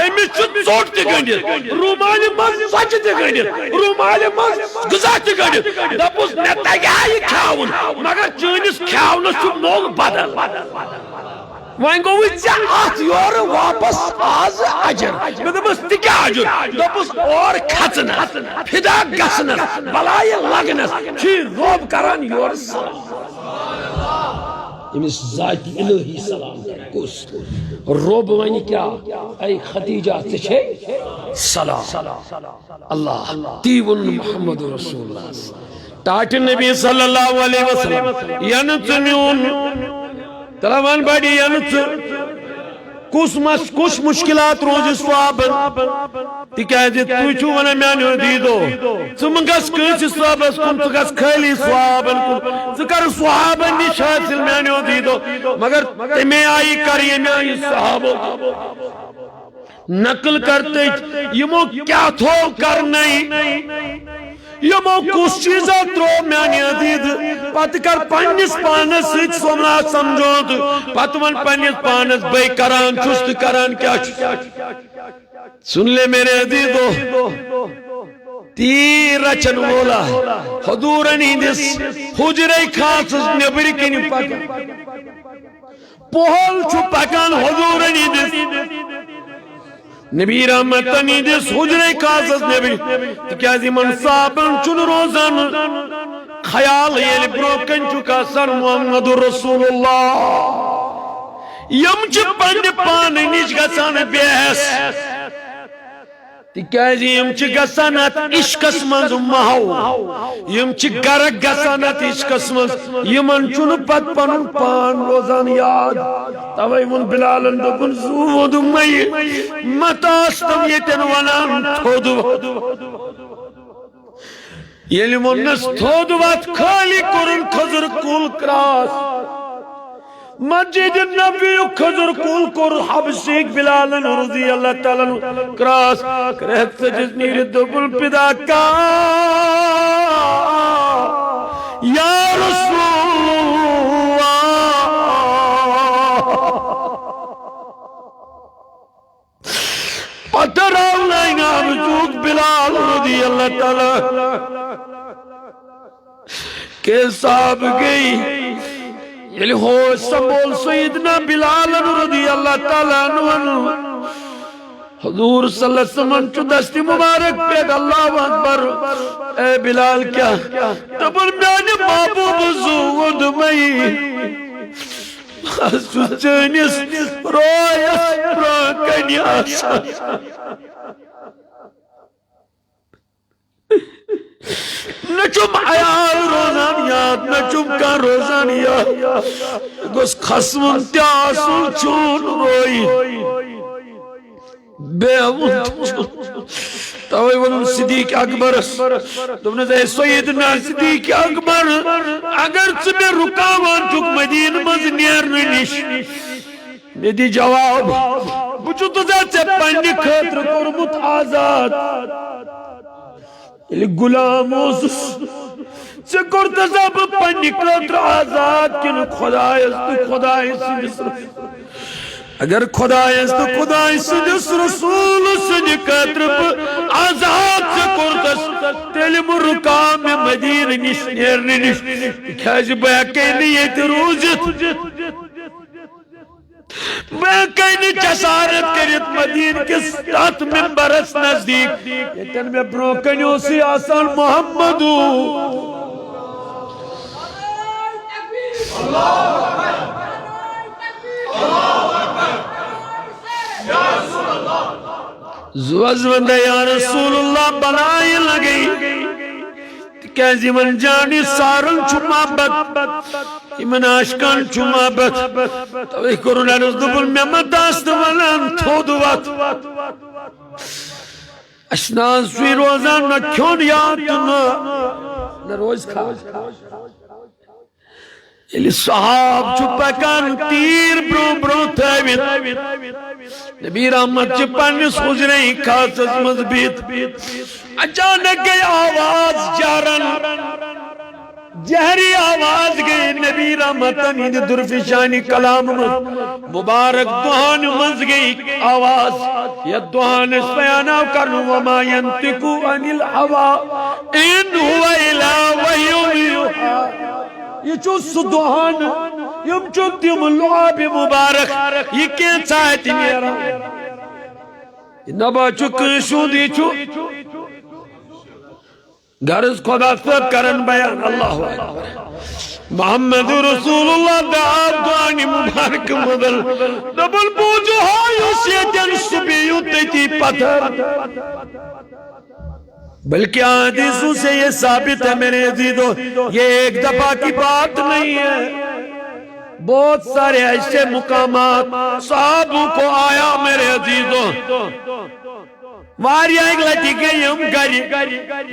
أمِس چھُ ژوٚٹ تہِ گٔنڈِتھ روٗمالہِ منٛز ژۄچہِ تہِ گٔنڈِتھ روٗمالہِ منٛز غذا تہِ گٔنڈِتھ دوٚپُس مےٚ تگہِ ہا یہِ کھیاوُن مگر چٲنِس کھیاونس چھُ مۄل بدل وۄنۍ گوٚوُے ژےٚ اتھ یورٕ واپس آز اجر مےٚ دوٚپمس تہِ کیٛاہ اجر دوٚپُس اور کھژنس فدا گژھنس بلایہِ لگنس چھُے رۄب کران یورٕ سلام امس ذات الہی سلام کس رب ون کیا اے خدیجہ ژےٚ چھے سلام اللہ تی ون محمد رسول اللہ ٹاٹ نبی صلی اللہ علیہ وسلم ینت میون تلوان بڑی ینت کس مشکلات روز صحابن تکیازِ تُہۍ چھِو ونان میانیو دیدو ژٕ مہٕ گژھ کٲنٛسہِ صحابس کُن ژٕ گژھ خٲلی صحابن کُن ژٕ کر صحابن نِش حٲصِل میانیو دیدو مگر تمے آیی کر ییٚمہِ آیہِ صحابو نقل کرتٕچ یمو کیا تھوو کرنَے یمو کس چیزا ترو میانی عدید پت کر پنیس پانس سیچ سومنا سمجھوت پت من پنیس پانس بے کران چست کران کیا سن لے میرے عدیدو تیر رچن مولا حضورن ہندس حجرے خاص نبری کنی پکان پوہل چھو پکان حضورن ہندس نبی رحمتنی دس حجرے خاصس نبی تکیازی من صاحبن چون روزان خیال یلی بروکن چکا سر محمد رسول اللہ یم چھ پند پانی نش گسان بیس تکیازی یم چھ گسان ات عشقس منز محو یم چھ گرک گسان ات عشقس منز یمن چون پت پنن پان روزان یاد توئی من بلالن دکن زودو مئی متاستم یتن ونان تھودو یلی منس تھودو وات خالی کرن خضر کول کراس مسجد النبی خضر کول کور حبشیک بلال رضی اللہ تعالیٰ کراس کرہت سجس نیر دبل پدا کا یا رسول پتر آؤلائن آمجود بلال رضی اللہ تعالیٰ کے صاحب گئی یلی ہوش سنبول سیدنا بلال رضی اللہ تعالیٰ عنہ حضور صلی اللہ علیہ وسلم چو دستی مبارک پیگ اللہ اکبر اے بلال کیا تبر میانی محبوب زود مئی چینس رویس پراکنی آسا نچم حیال روزان یاد نچم کا روزان یاد گوز خسمن تیاسل چون روئی بے امون چون توئی ونن صدیق اکبر تم نے دے سیدنا صدیق اکبر اگر چمیں رکاوان چک مدین مز نیرن نش ندی جواب بچو تو سے پنی خطر کرمت آزاد یلی غلام اوسس ژے کوٚرتھا بہٕ پننہِ خٲطرٕ آزاد کِنہٕ خۄدایس تہٕ خۄداے سٕنٛدِس اگر خۄدایس تہٕ خۄداے سٕنٛدِس رسوٗل سٕنٛدِ خٲطرٕ بہٕ آزاد ژے کوٚرتھس تیٚلہِ مہٕ رُکاو مےٚ مدیٖنہٕ نِش نیرنہٕ نِش تِکیٛازِ بہٕ ہٮ۪کے نہٕ ییٚتہِ روٗزِتھ میں کہیں جسارت کرت مدین کس تات منبرس نزدیک یتن میں بروکنیوں سی آسان محمدو زوزمندہ یا رسول اللہ بلائی لگئی کیازی من جانی سارن چھما بد من آشکان چھما بد توی کرونا روز دبل میں مداست ولن تھودو وات اشنان سوی روزان نہ کیون یاد نہ روز کھا یلی صحاب چھپکان تیر برو برو تھیویت نبی رحمت چپانیس حجریں خاصت مضبیت اچانک گئی آواز جارن جہری آواز گئی نبی رحمت امید درفشانی کلام مبارک دعان مز گئی آواز یہ دعان اس بیاناو کرنو وما ینتکو عن الحوا ان ہوا الہ وحیم یوحا یہ چو سدوہان یم چو تیم لعاب مبارک یہ کیا چاہتی میرا نبا چو کنشو دی چو غرض خدا سب کرن بیان اللہ محمد رسول اللہ دعاب دعانی مبارک مدل دبل بوجو ہایو سیدن سبیو تیتی پتھر بلکہ حدیثوں سے یہ ثابت ہے میرے عزیزو یہ ایک دفعہ کی بات نہیں ہے بہت سارے ایسے مقامات صحابوں کو آیا میرے عزیزو واریا ایک لٹی گئی ہم گری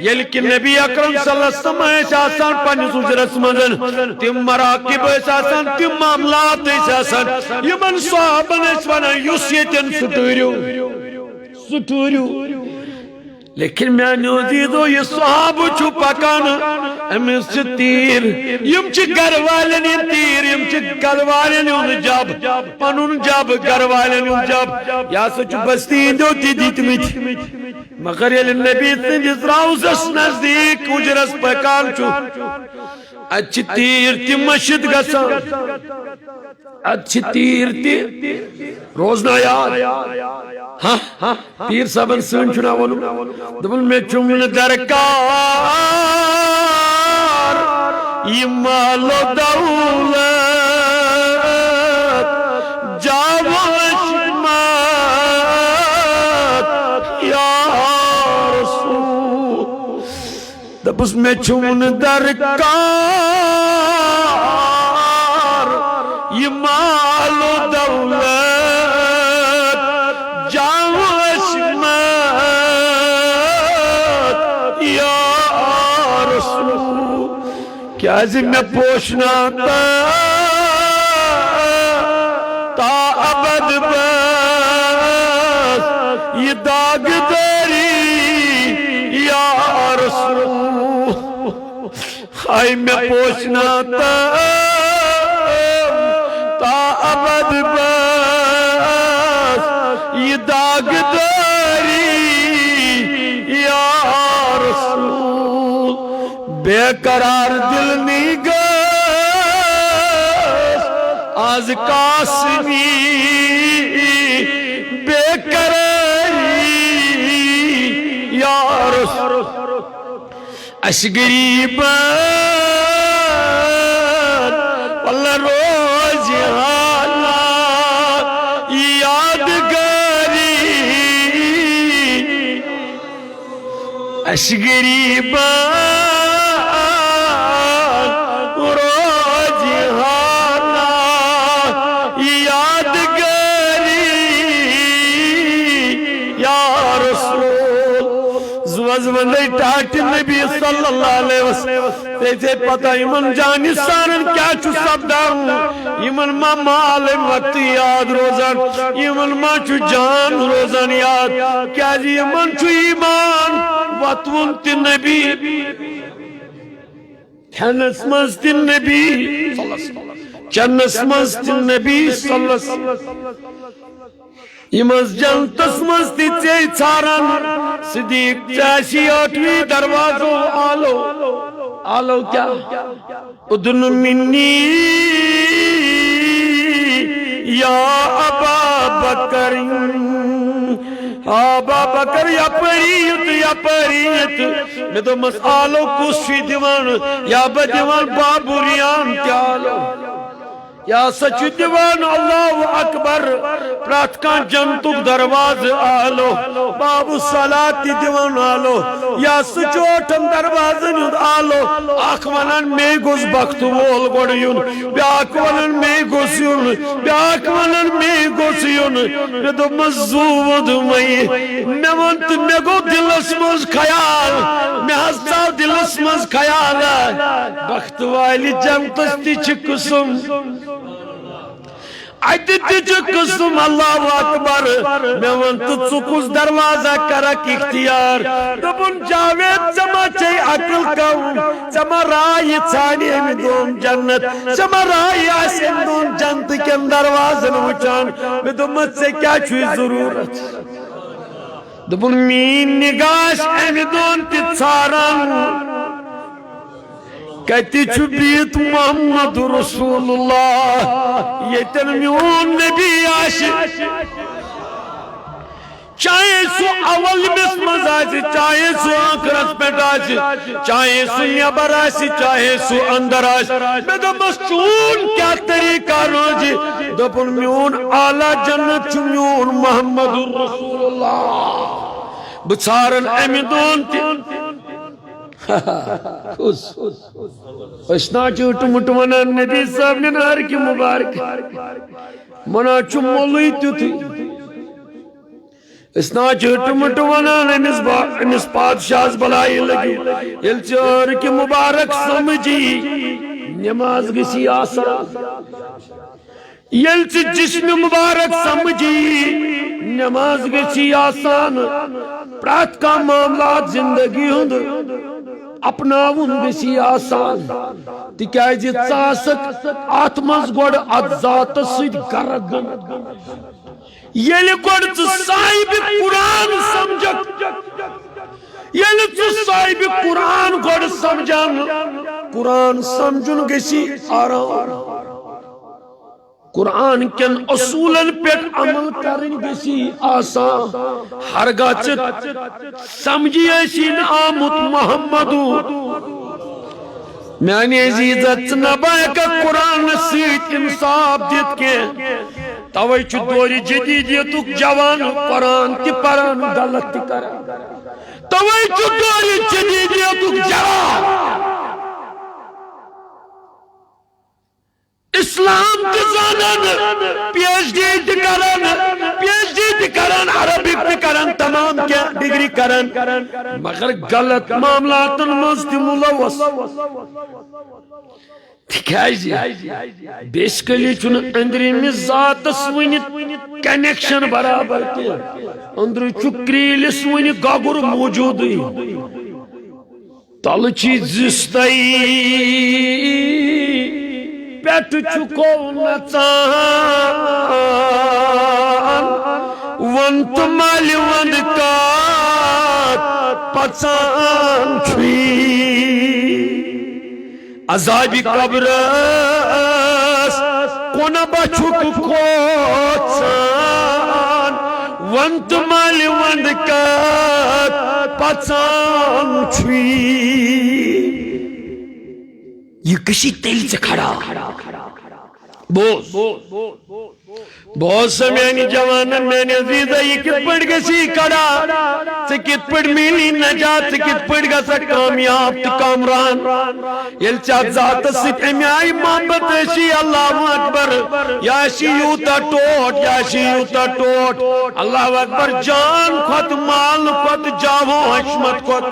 یلکہ نبی اکرم صلی اللہ علیہ وسلم ایسا آسان پانی سوچرس مزن تم مراقب ایسا آسان تم معاملات ایسا آسان یہ من صحابن ایسا وانا یسیتن سٹوریو لیکن میں نوزیدو یہ صحاب چھو پکانا امیس چھ تیر یم چھ گروالن یہ تیر یم چھ گروالن ان جاب پنون جاب گروالن ان جاب یا سچ بستین دو تی دیت میت مگر یہ نبی سنجس راوزس نزدیک اجرس پکان چھو اچھ تیر تی مشد گسا اچھ تیر تی روزنا یاد پیر صاحبن سن چھنا ونو دبل میں چمن درکار یہ مال و دولت جاوش مات یا رسول دبس میں چمن درکار یہ مال و دولت کیا میں پوشنا تھا آئی میں پوچھنا تا ابد بس یہ داغ داری یا رسول بے قرار دل نیگس آز قاسمی بے قراری یا رسول اش غریبان واللہ روز حالات یادگاری اش غریبان روز حالات یادگاری یا رسول زوزمن ٹاٹ نبی صلی اللہ علیہ وسلم تیسے پتہ ایمن جانی سارن کیا چھو سبداروں ایمن ما مال وقت یاد روزن ایمن ما چھو جان روزن یاد کیا جی ایمن چھو ایمان وطون تی نبی کھنس مز تی نبی چنس مز تی نبی صلی اللہ علیہ وسلم یمز جنتس مز تی ژے ژھارن صدیق چاشی آٹھویں دروازو آلو آلو کیا ادن منی یا ابا بکر آبا بکر یا پریت میں تو مس آلو کشی دیوان یا بدیوان بابوریان تیالو یا سچ دیوان اللہ اکبر پراتکان جنتک درواز آلو بابو صلاة دیوان آلو یا سچوٹم درواز نیود آلو آکوانان میں گوز بخت وول گوڑیون بی آکوانان میں گوز یون بی آکوانان میں گوز یون میں دو مزود مئی میں وانت میں گو دلس مز خیال میں ہستا دلس مز خیال بخت والی جنتس تی چھ قسم آئیتی جو قسم اللہ اکبر میں ونتو چکوز دروازہ کرک اختیار دبن جاوید زما چاہی عقل کون زما رائی چانی ہمی دون جنت زما رائی آسین دون جنت کم دروازن وچان میں دمت سے کیا چھوئی ضرورت دبن مین نگاش ہمی دون تی ژھارن کہتی چھو بیت محمد رسول اللہ یہ تن میون نبی عاشق چاہے سو اول مس مزاجی چاہے سو آنکھرس پیٹ آجی چاہے سو نیبر آسی چاہے سو اندر آسی میں دو مسچون کیا طریقہ روجی دو پر میون آلہ جنت چھو میون محمد رسول اللہ بچارن امیدون تی اسنا چوٹ مٹوانا نبی صاحب نے نار کی مبارک منا چمولی تو تھی اسنا چوٹ مٹوانا انس پادشاہ بلائی لگی یل چار کی مبارک سمجھی نماز گسی آسان یل چھ جسم مبارک سمجھی نماز گسی آسان پرات کا معاملات زندگی ہند اپنا گسی آسان تکیازِ ژاسک آتمز گوڑ ذات سید گردن یل گوڑ صاحب قرآن سمجھک یل صاحب قرآن گوڑ سمجھن قرآن سمجھن گسی آرام قرآن کن اصولن پیٹ عمل کرن گسی آسان ہرگاہ چت سمجھی ایسین آمد محمدو میانی عزیزت نبائے کا قرآن سیت انصاب دیت کے توئی چھ دوری جدیدیتک جوان قرآن کی پران غلط تی کرن توئی چھ دوری جدیدیتک جوان اسلام کی زانن پی ایچ ڈی کرن عربک بھی کرن تمام کیا ڈگری کرن مگر غلط معاملات مزدی ملوث تکیازی بیسکلی چون اندری میں ذات سوینی کنیکشن برابر کی اندری چو کریل سوینی گاگر موجود ہوئی تلچی زستی پیٹ چکو نچان ونت مالی وند کات پچان چھوی عذابی قبرس کون بچک کوچان ونت مالی وند کات پچان چھوی یہ کشی تیل سے کھڑا بہت سے میانی جوانا میانی عزیزہ یہ کت پڑ گسی کڑا سے کت پڑ میلی نجات سے کت پڑ گسا کامیاب تی کامران یل چاہت ذات ست امی آئی محبت ایشی اللہ اکبر یاشی یوتا ٹوٹ یاشی یوتا ٹوٹ اللہ اکبر جان خود مال خود جاو حشمت خود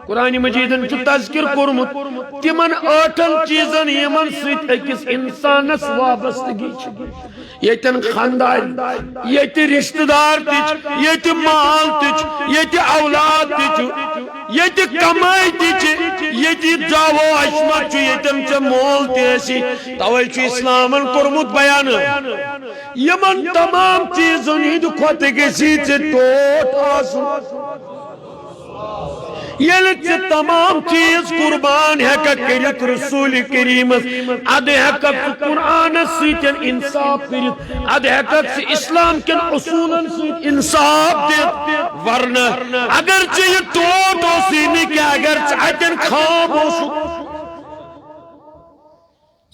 قرآن مجیدن چو تذکر کرمت تیمن آٹھن چیزن یمن ست اکس انسانس وابستگی یتن خاندان یت رشتہ دار تچ یت مال تچ یت اولاد تچ یت کمائی تچ یت جاو عشمت چھ یتم چھ مول تیسی توے چھ اسلامن کرمت بیان یمن تمام چیزن ہند کھوت گسی چھ ٹوٹ آسن یلچ تمام چیز قربان ہے کہ کرت رسول کریم اد ہے کہ قرآن سیتن انصاف کرت اد ہے کہ اسلام کن اصولن سیت انصاف دیت ورنہ اگر چیز ٹوٹ ہو سینی کیا اگر چاہتن خواب ہو سو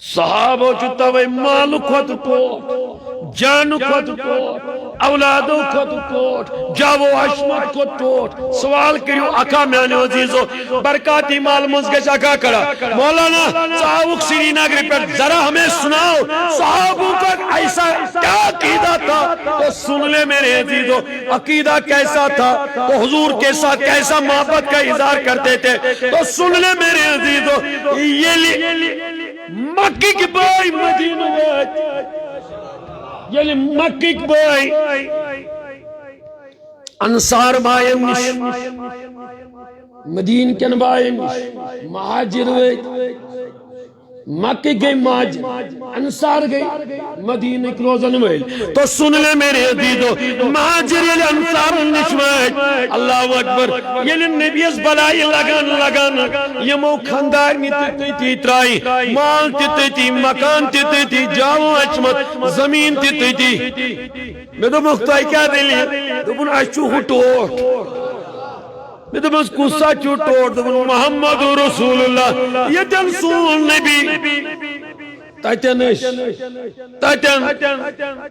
صحابہ چتا وی مالو خود ٹوٹ جانو خود ٹوٹ اولادو خود ٹوٹ جاو حشمت خود ٹوٹ سوال کریو اکا میانے عزیزو برکاتی مال منزگش اکا کرا مولانا صحابوک سری ناگری پر ذرا ہمیں سناؤ صحابوں کا ایسا کیا عقیدہ تھا تو سن لے میرے عزیزو عقیدہ کیسا تھا تو حضور کے ساتھ کیسا محبت کا اظہار کرتے تھے تو سن لے میرے عزیزو یہ مکی کی بائی مدینہ وات یلی مکی کی بائی انصار بائیم نش مدین کن بائیم نش مہاجر وات مکی گئی مہاجر انصار گئی مدینہ کی روزن ویل تو سن لے میرے عزیزو مہاجر یلی انصار نش وات اللہ اکبر یلی نبیس بلائی لگان یمو خاندار می تی ترائی مال تی مکان تی جاو حشمت زمین تی میں تو مختائی کیا دلی دبن اشو ہو ٹوٹ میں تو بس قصہ چو ٹوٹ دبن محمد رسول اللہ یہ جن سون نبی تاتنش تاتن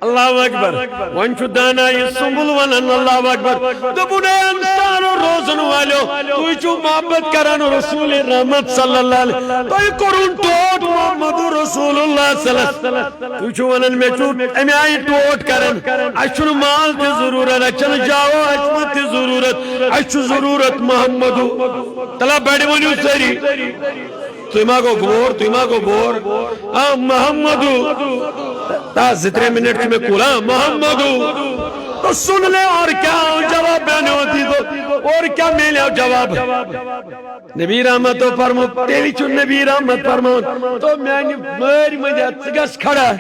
اللہ اکبر وانچو دانا یہ سنبول ونن اللہ اکبر دبن انسان روزن والو توی چو محبت کرن رسول رحمت صلی اللہ علیہ توی کرن ٹوٹ محمد رسول اللہ صلی اللہ علیہ وسلم توی چو ونن میں چو امی آئی ٹوٹ کرن اشن مال تی ضرورت اچھن جاو حشمت تی ضرورت اشن ضرورت محمدو تلا بیڑی ونیو سری تیما کو گور محمدو تا زترے منٹ میں کولا محمدو تو سن لے اور کیا جواب بیانے ہوتی تو اور کیا میلے جواب نبی رحمت فرمو تیلی چون نبی رحمت فرمو تو میں مری مجھے گس کھڑا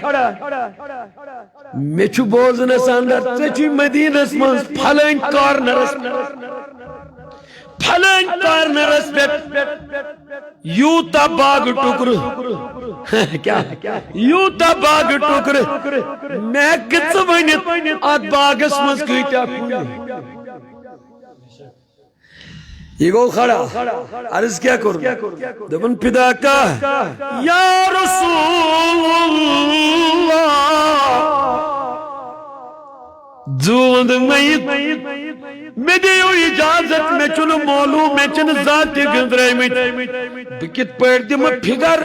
میں چھو بوزن ساندر تیچی مدینہ اسمان پھلین کارنرس پہ یوتا باغ ٹکر کیا یوتا باغ ٹکر میں کت ونیت آت باغس مز کیتیا کوئی یہ گو کھڑا عرض کیا کرو دبن پدا کا یا رسول اللہ زود میت میں دیو اجازت میں چلو مولو میں چن ذاتی گندرائی میں بکت پیر دی میں پھگر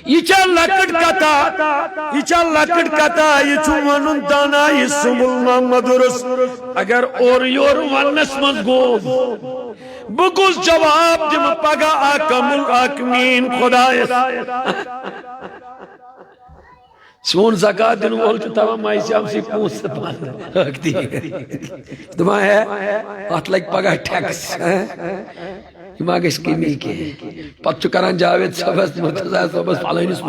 یہ چا لکڑ کتا یہ چو ونن دانا یہ سمول محمد رسول اگر اور یور ونس مز گو بکس جواب دی میں پگا آکم الاکمین خدایس سون زکاة دن وول تو تمام مائی سے ہم سی پونس رکھتی دماغ ہے آت لگ پگا ٹیکس ما گژھِ کمی کینٛہہ پتہٕ چھُ کران جاوید صٲبس مرتضیٰ صٲبس فلٲنِس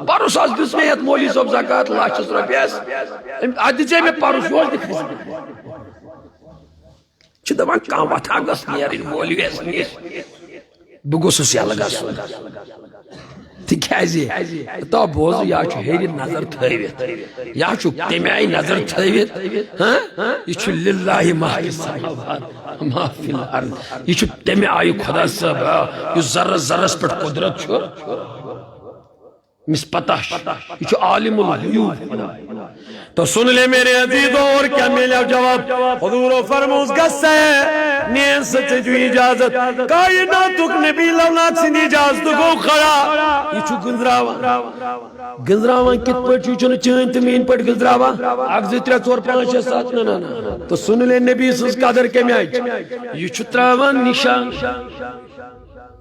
پرُس حظ دِژ مےٚ یتھ مولوی صٲب زکات لچھس رۄپیس اتھ دِژے مےٚ پرُس یور تہِ کھسہِ چھِ دپان کانٛہہ وتھا گٔژھ نیرٕنۍ مولویس نِش بہٕ گوٚژھُس یلہٕ گژھُن تِکیٛازِ تو بوز یا چھُ ہیٚرِ نظر تھٲوِتھ یا چھُ تمہِ آیہِ نظر تھٲوِتھ یہِ چھُ لِلہ ما فی السماوات ما فی الارض یہ چھُ تمہِ آیہِ خدا صٲب یُس ذرس ذرس پٮ۪ٹھ قدرت چھُ مس پتہ یہ چھُ عالم الغیوب تو سن لے میرے عزیزو اور کیا ملے جواب حضور فرموس گسے نین سچے جو اجازت کائناتک نبی لولاک سن اجازت گو کھڑا یہ چھو گنزراوان کت پٹ چھو چین تمین پٹ گنزراوان اگ زی 3 4 5 6 7 نا تو سن لے نبی سز قدر کمی آئی یہ چھو تراوان نشان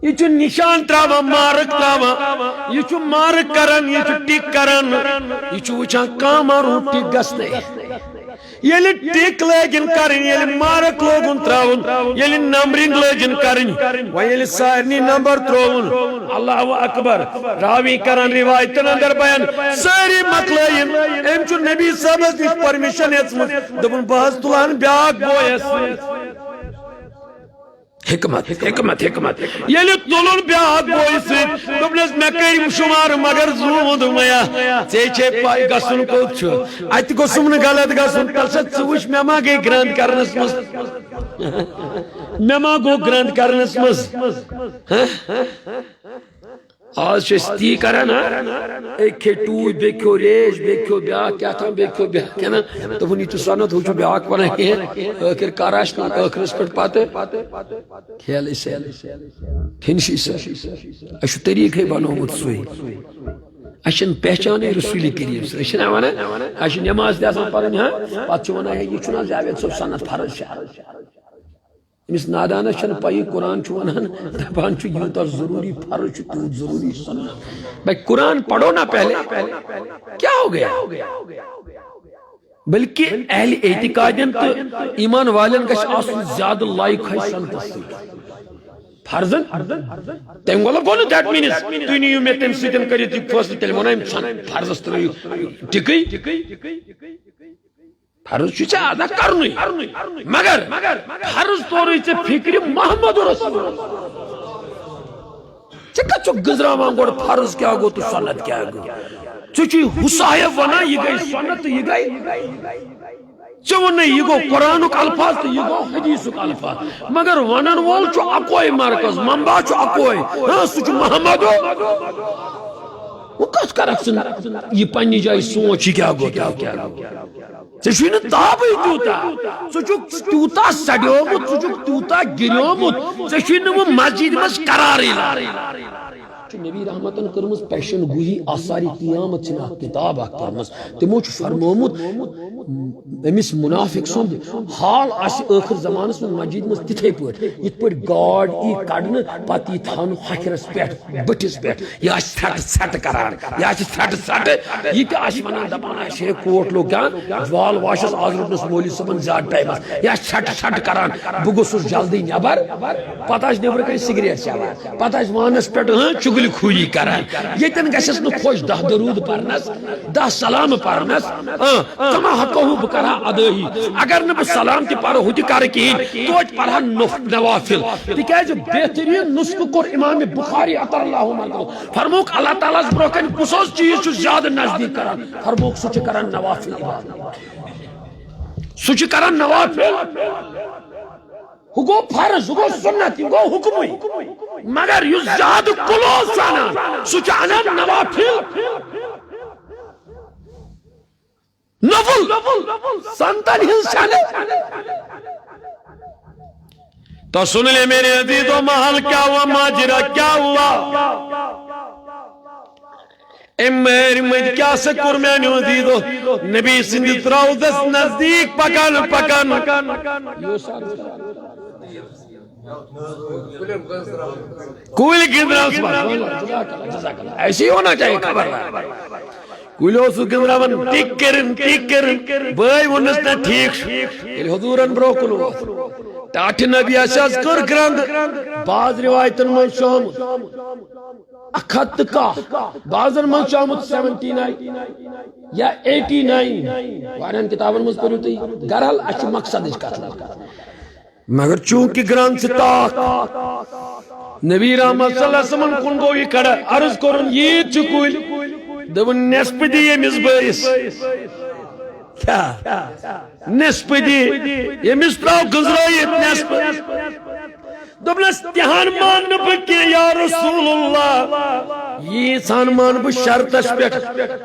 یہ چھو نشان تراوان مارک تراوان یہ چھو مارک کرن یہ چھو ٹک کرن یہ چھو وچھان کامارو ٹک گسنے یلی ٹک لگن کرن یلی مارک لوگن تراون یلی نمبرنگ لگن کرن و یلی سارنی نمبر تراون اللہ اکبر راوی کرن روایتن اندر بیان ساری مکلائن ام چھو نبی صاحب اس پرمیشن یتمت دبن بہت تلان بیاک بویس حکمت حکمت حکمت یلی تلون بیاک بویس دبنس میں کریم شمار مگر زود میا چیچے پائی گسن کو چھو ات کو سمن غلط گسن تلسد سوش میں ما گئی گراند کرنس مز میں ما گو گراند کرنس مز آج چھس تی کرن ایک ٹوٹ بیکھو ریش بیکھو بیاک کیا تھا بیکھو بیاک کہنا تو وہ نیچو سنت ہو چھو بیاک پناہ ہے آخر کاراش نا آخر اس پر پاتے خیال اسے تھنشی سے اشو طریق ہے بانو متصوئی اشن پہچان رسول کریم سے اشن آوانا اشن نماز دیاسا پڑھنی ہاں پات چوانا ہے یہ چنا جاوید صاحب سنت فرض شہر امس نادانہ چھن پائی قرآن چونان دپان چھ یوتا ضروری فرض چھ تو ضروری سنت بھائی قرآن پڑھو نا پہلے کیا ہو گیا بلکہ اہل اعتقادین تو ایمان والن گژھِ آسن زیادہ لائق ہے سنت فرضن تم گولا گو نا دیٹ مینس تھی نیو مے تم سن کرو تھی فیصلہ تیل ونان فرضس ترو ٹکی فرض چھُ ادا کرنُے مگر فرض طورے ژےٚ فکر محمد رسول ژےٚ کتھ چھُکھ گٔنزراوان گۄڈٕ فرض کیٛاہ گوٚو تہٕ سنت کیٛاہ گوٚو ژٕ چھُے حُسایب ونان یہِ گٔے سنت تہٕ یہِ گٔے ژےٚ ووٚنُے یہِ گوٚو قرآنُک الفاظ تہٕ یہِ گوٚو حدیثُک الفاظ مگر ونن وول چھُ اکوے مرکز منبع چھُ اکوے سُہ چھُ محمد وہ کتھ کرکھ ژٕ یہِ پننہِ جایہِ سونچ یہِ کیٛاہ گوٚو کیٛاہ گوٚو ژےٚ چھُے نہٕ تابٕے تیوٗتاہ ژٕ چھُکھ تیوٗتاہ سڑیومُت ژٕ چھُکھ تیوٗتاہ گِریومُت ژےٚ چھُے نہٕ وۄنۍ مسجد منٛز قرارٕے نبی رحمتن کرمز پیشن گوئی آثار قیامت چھن کتاب کرمز تمو چھ فرمومت امس منافق سند حال آس آخر زمانس من مسجد مز تتھے پٹ یت پٹ گاڈ ای کڑن پتہ ای تھان حکرس پٹ بٹس پٹ یا سٹ سٹ کران یا سٹ سٹ یہ تہ آس ونان دپان شے کوٹ لوگ کیا جوال واشس آز رٹنس مولوی صاحبن زیادہ ٹائمس یا سٹ سٹ کران بہ گوسس جلدی نبر پتہ آس نبر کن سگریٹ چلان پتہ آس وانس پٹ چگل خویی کران یتن گژھس نہ خوش 10 درود پرنس 10 سلام پرنس کما حقہ بہ کرا ادائی اگر نہ بہ سلام تہ پرو ہُہ تہ کر کہین توت پرہا نوافل تکیاز بہترین نسخہ کور امام بخاری عطا اللہ عنہ فرموک اللہ تعالیٰ برو کن کس چیز چھ زیادہ نزدیک کران فرموک سہ چھ کران نوافل سہ چھ کران نوافل ہو گو فرض ہو گو سنت ہو گو حکم مگر یس زیادہ کلوز سانا سوچ انا نوافل نفل سنتن ہن سانا تو سن لے میرے عزیزو محل کیا ہوا ماجرہ کیا ہوا امیر مجھ کیا سکر میں نے عزیزو نبی سندی تراؤزس نزدیک پکن پکن کوئی گندراؤ ایسی ہونا چاہیے خبر کوئی سو گندراون ٹک کرن بائی ونس نا ٹھیک حضورن برو کن ٹاٹھ نبی آسیاز کر گرند بعض روایتن من شامت 100 بعضن من شامت 79 یا 89 وارن کتابن من پڑھو تی گرل اچھ مقصد اس کتنا مگر چونکہ گرند سے تاک نبی رحمت صلی اللہ علیہ وسلم کن گو یہ کڑا عرض کرن یہ چکول دبن نصف دی یمس بائیس کیا نصف دی یمس تراو گزرائیت نصف دبنس تہان مان بکی یا رسول اللہ یہ سان مان بہ شرطس پیٹھ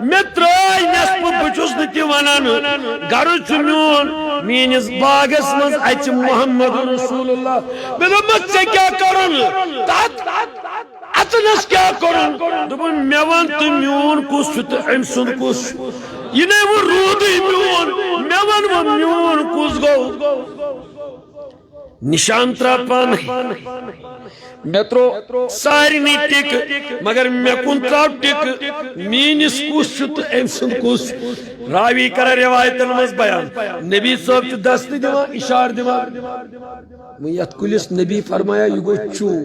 میں ترائی نصف بچوس نتی ونان گھر چمیون مینس باغس مز اچ محمد رسول اللہ میں دمت سے کیا کرن اتنس کیا کرن دبن میوان تو میون کس چھت ام سن کس یہ نہیں وہ رودی میون میوان وہ میون کس گو نشان ترا پان میں ترو ساری نہیں ٹک مگر میں کن تراو ٹک مینس کس چھت ام سن کس راوی کر روایت المز بیان نبی صاحب چھ دست دیوان اشار دیوان میں یت کلس نبی فرمایا یہ گو چون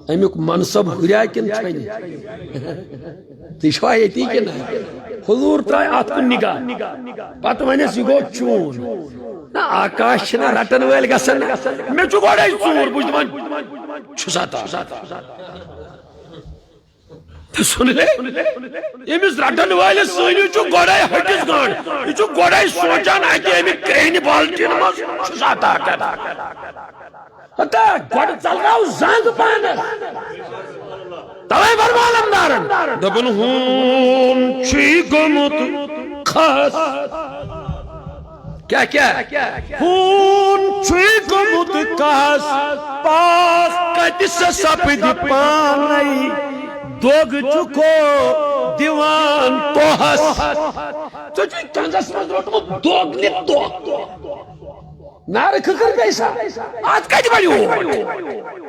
امیک منصب ہریا کن چھنی تشوا یتی کن حضور ترائے آت کن نگاہ پتہ ونس یہ گو چون نا آکاش چھنا رٹن ویل گسن میں چھو گوڑائی چور بوجھ دمان چھساتا سن لے امس رٹن والے سنی چھو گوڑائی ہٹس گان یہ چھو گوڑائی سوچان ہے کہ امی کہیں بالٹین مز چھساتا ہتا گوڑ چل رہا ہوں زنگ پانس توائی برمالم دارن دبن ہون چھی گمت خاص کیا ہون چھی گمت خاص پاس کتس سپد پانی دوگ چکو دیوان توہس تو چوی کنزس مز روٹو دوگ لی توگ نار کھکر بیسا آج کج بڑی ہو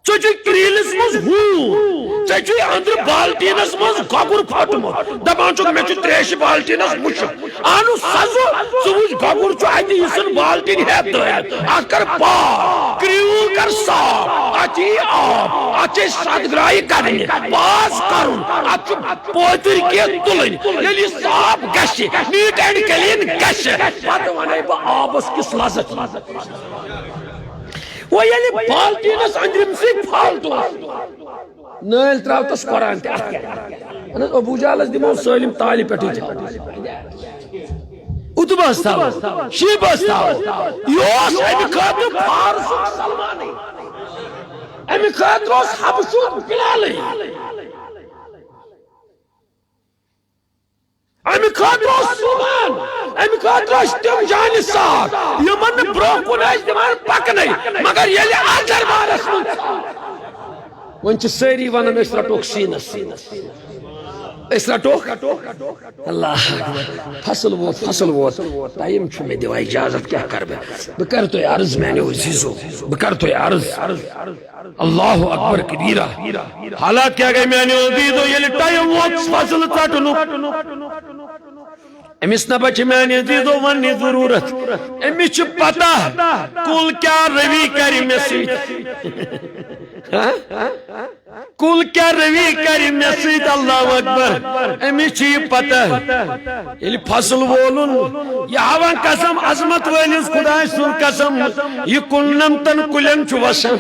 چوی کریلس مز ہوں چوی اندر بالٹینس مز گاگر پھٹمو دبان چوک میں چو تریش بالٹینس مشک آنو سزو سوچ گاگر چو آئی دیسن بالٹین ہے دائل آج کر پاک کریو کر صاف آچی آب آچی صدگرائی کرنی پاس کرن آچو پوتر کی تلن یلی صاف گشی نیٹ اینڈ کلین گشی پتہ وانے با آبس کس لازت وہ یعنی بالٹینس اندرم سے پھالتو نیل تراو تس قرآن تے ابو جالس دیمو سالم تالی پیٹھو جا اتباس تاو شیباس تاو یوس امی خاطر فارس سلمانی امی خاطر اس حبشو بلالی امی خاطر اس سلمان امی خاطر اس تم جانی ساتھ یمن بروکن ہے جمان پک نہیں مگر یہ آدھر بارس من ونچ سیری ونن اس رٹوک سینس اس رٹوک اللہ فصل ووت ٹائم چھو میں دیوا اجازت کیا کر بکر تو عرض میں نے عزیزو بکر تو عرض اللہ اکبر کبیرہ حالات کیا گئے میں نے عزیزو یہ ٹائم ووت فصل تاٹنو امس نہ بچ میں نے عزیزو ونی ضرورت امس چھ پتہ کل کیا روی کری میں سیت کل کیا روی کری میں سیت اللہ اکبر امس چھ پتہ یلی فصل وولن یہ ہوا قسم عظمت ویلس خدا سن قسم یہ کلنم تن کلن چھ وسن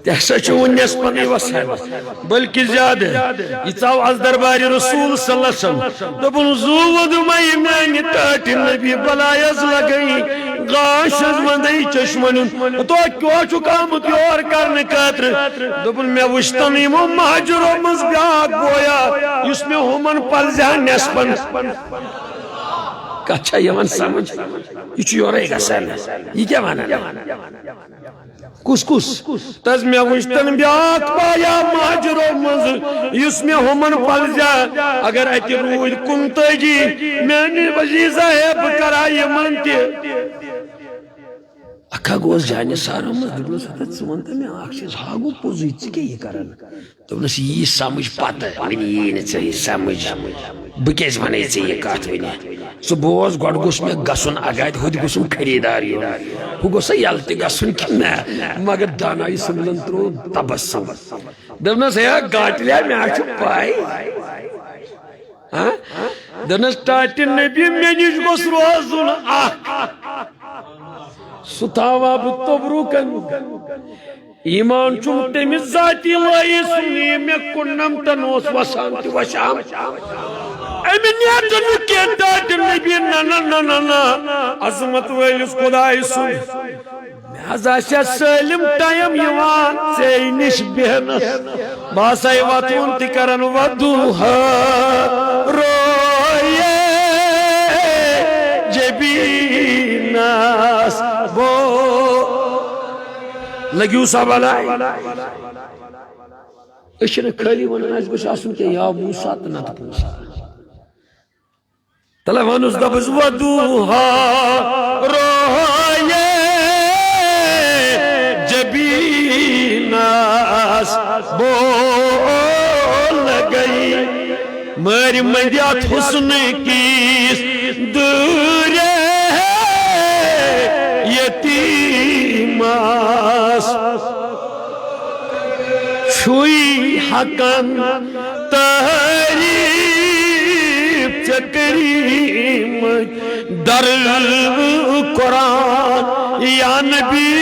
تیسا چھ ونیس پنی وسن بلکہ زیادہ یہ چاو از دربار رسول صلی اللہ علیہ وسلم دبن زود مئی میں ٹاٹ نبی بلایز لگئی گاش از مندی چشمن تو کیوں چکامت یور کرنے خاطر دبن میں وشتن یمو مہاجرو مز بیاک گویا اس میں ہمن پلزیان نسپن کچھا یمن سمجھ یہ چھ یورے گا سن یہ کیا مانا کس تز میں وشتن بیاک بایا مہاجرو مز اس میں ہمن پلزیان اگر ایتی روید کنتجی میں نے وزیزہ ہے بکرا یمن تی اکھا گوز جانے سارا مز دبنس حتت سمانتا میں آخشیز ہاگو پوزی چکے یہ کرن دبنس یہ سمجھ پاتا ہے ونی یہ نچہ یہ سمجھ بکیز منے چاہیے کات ونی سو بوز گوڑ گوش میں گسن آگاید ہو دی گوشم خریداری ہو گوشا یالتی گسن کی نا مگر دانائی سملن ترو تبسم دبنس ہے گاٹ لیا میں آچو پائی دبنس ٹاٹی نبی میں نیش گوش روزن ستاوا بتبروکن ایمان چون تیمی ذاتی لائی سنی میں کنم تنوس وسان تی وشام ایمین نیاتن نکیتا تی نبی نا عظمت ویلیس خدای سن میازا شا سلم ٹائم یوان سینش بہنس باسای واتون تی کرن ودوها رویے جبیناس وہ لگیو صاحب علائی اشن کھلی ونن اس گوش آسن کہ یا موسیٰ تنات موسیٰ تلوانوس دبز ودوها رویے جبیناس بول گئی مری مدیات حسن کیس دورے یتیماس شوئی حقن تحریف چکریم در قرآن یا نبی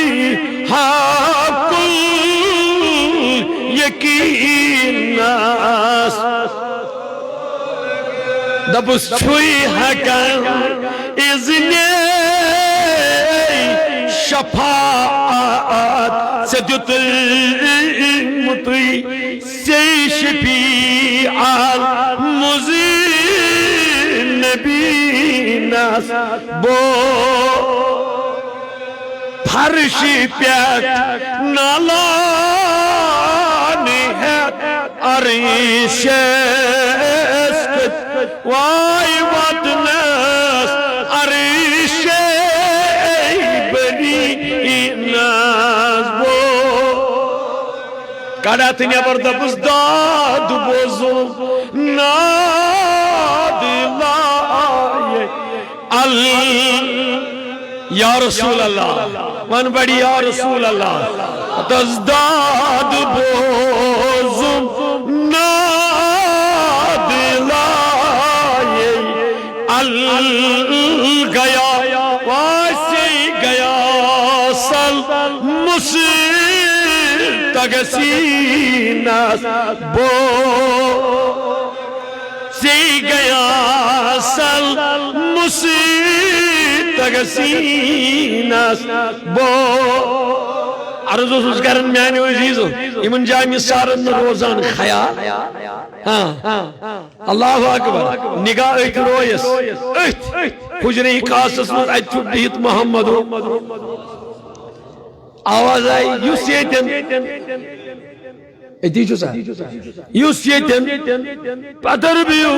حق یقیناس دبس چھوئی حقن اذنی شفاعت سے دیت المطی سے شفیع المزین نبی ناس بو فرشی پیت نالانی ہے عریشست وائی وطنس عریشست کڑات نیبر دبس داد بوزو ناد لائے یا رسول اللہ من بڑی یا رسول اللہ تزداد بوزو ناد لائے گیا واسی گیا سل تگسیناس بو سی گیا سل مسیح تگسیناس بو عرض اس کرن میانی عزیزو امن جامی سارن روزان خیال اللہ اکبر نگاہ ایک رویس ایت حجری قاسس من ایت بہت محمد آواز آئی یوس یتن ایتی جو سا یوس یتن پتر بیو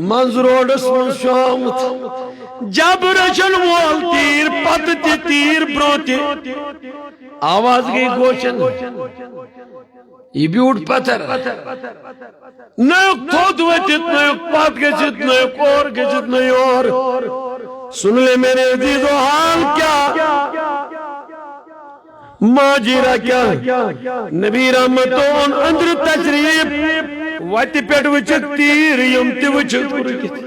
منظروڑس من شامت جب رچن وال تیر پت تیر بروتی آواز گئی گوشن یہ بیوٹ پتر نیک تھود ویتت نیک پات گجت نیک اور گجت نیک اور سن لے میرے عزیز و حال کیا ماجرہ کیا نبی رحمتون اندر تشریف واتی پیٹ وچت تیر یمتی وچت پرکت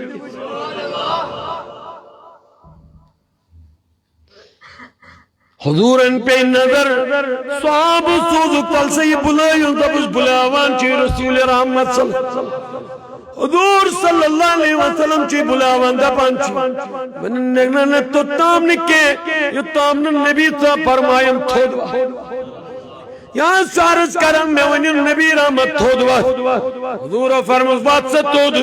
حضور ان پہ نظر صحاب سوز کل سے یہ بلائیوں تب اس بلاوان چی رسول رحمت صلی اللہ علیہ وسلم حضور صلی اللہ علیہ وسلم چی بلاوان دا پانچی من نگنا تو تام نکے یہ تام نبی تا فرمائیم تھودوا یہاں سارس کرم میں ونی نبی رحمت تھودوا حضور فرمس بات سے تھود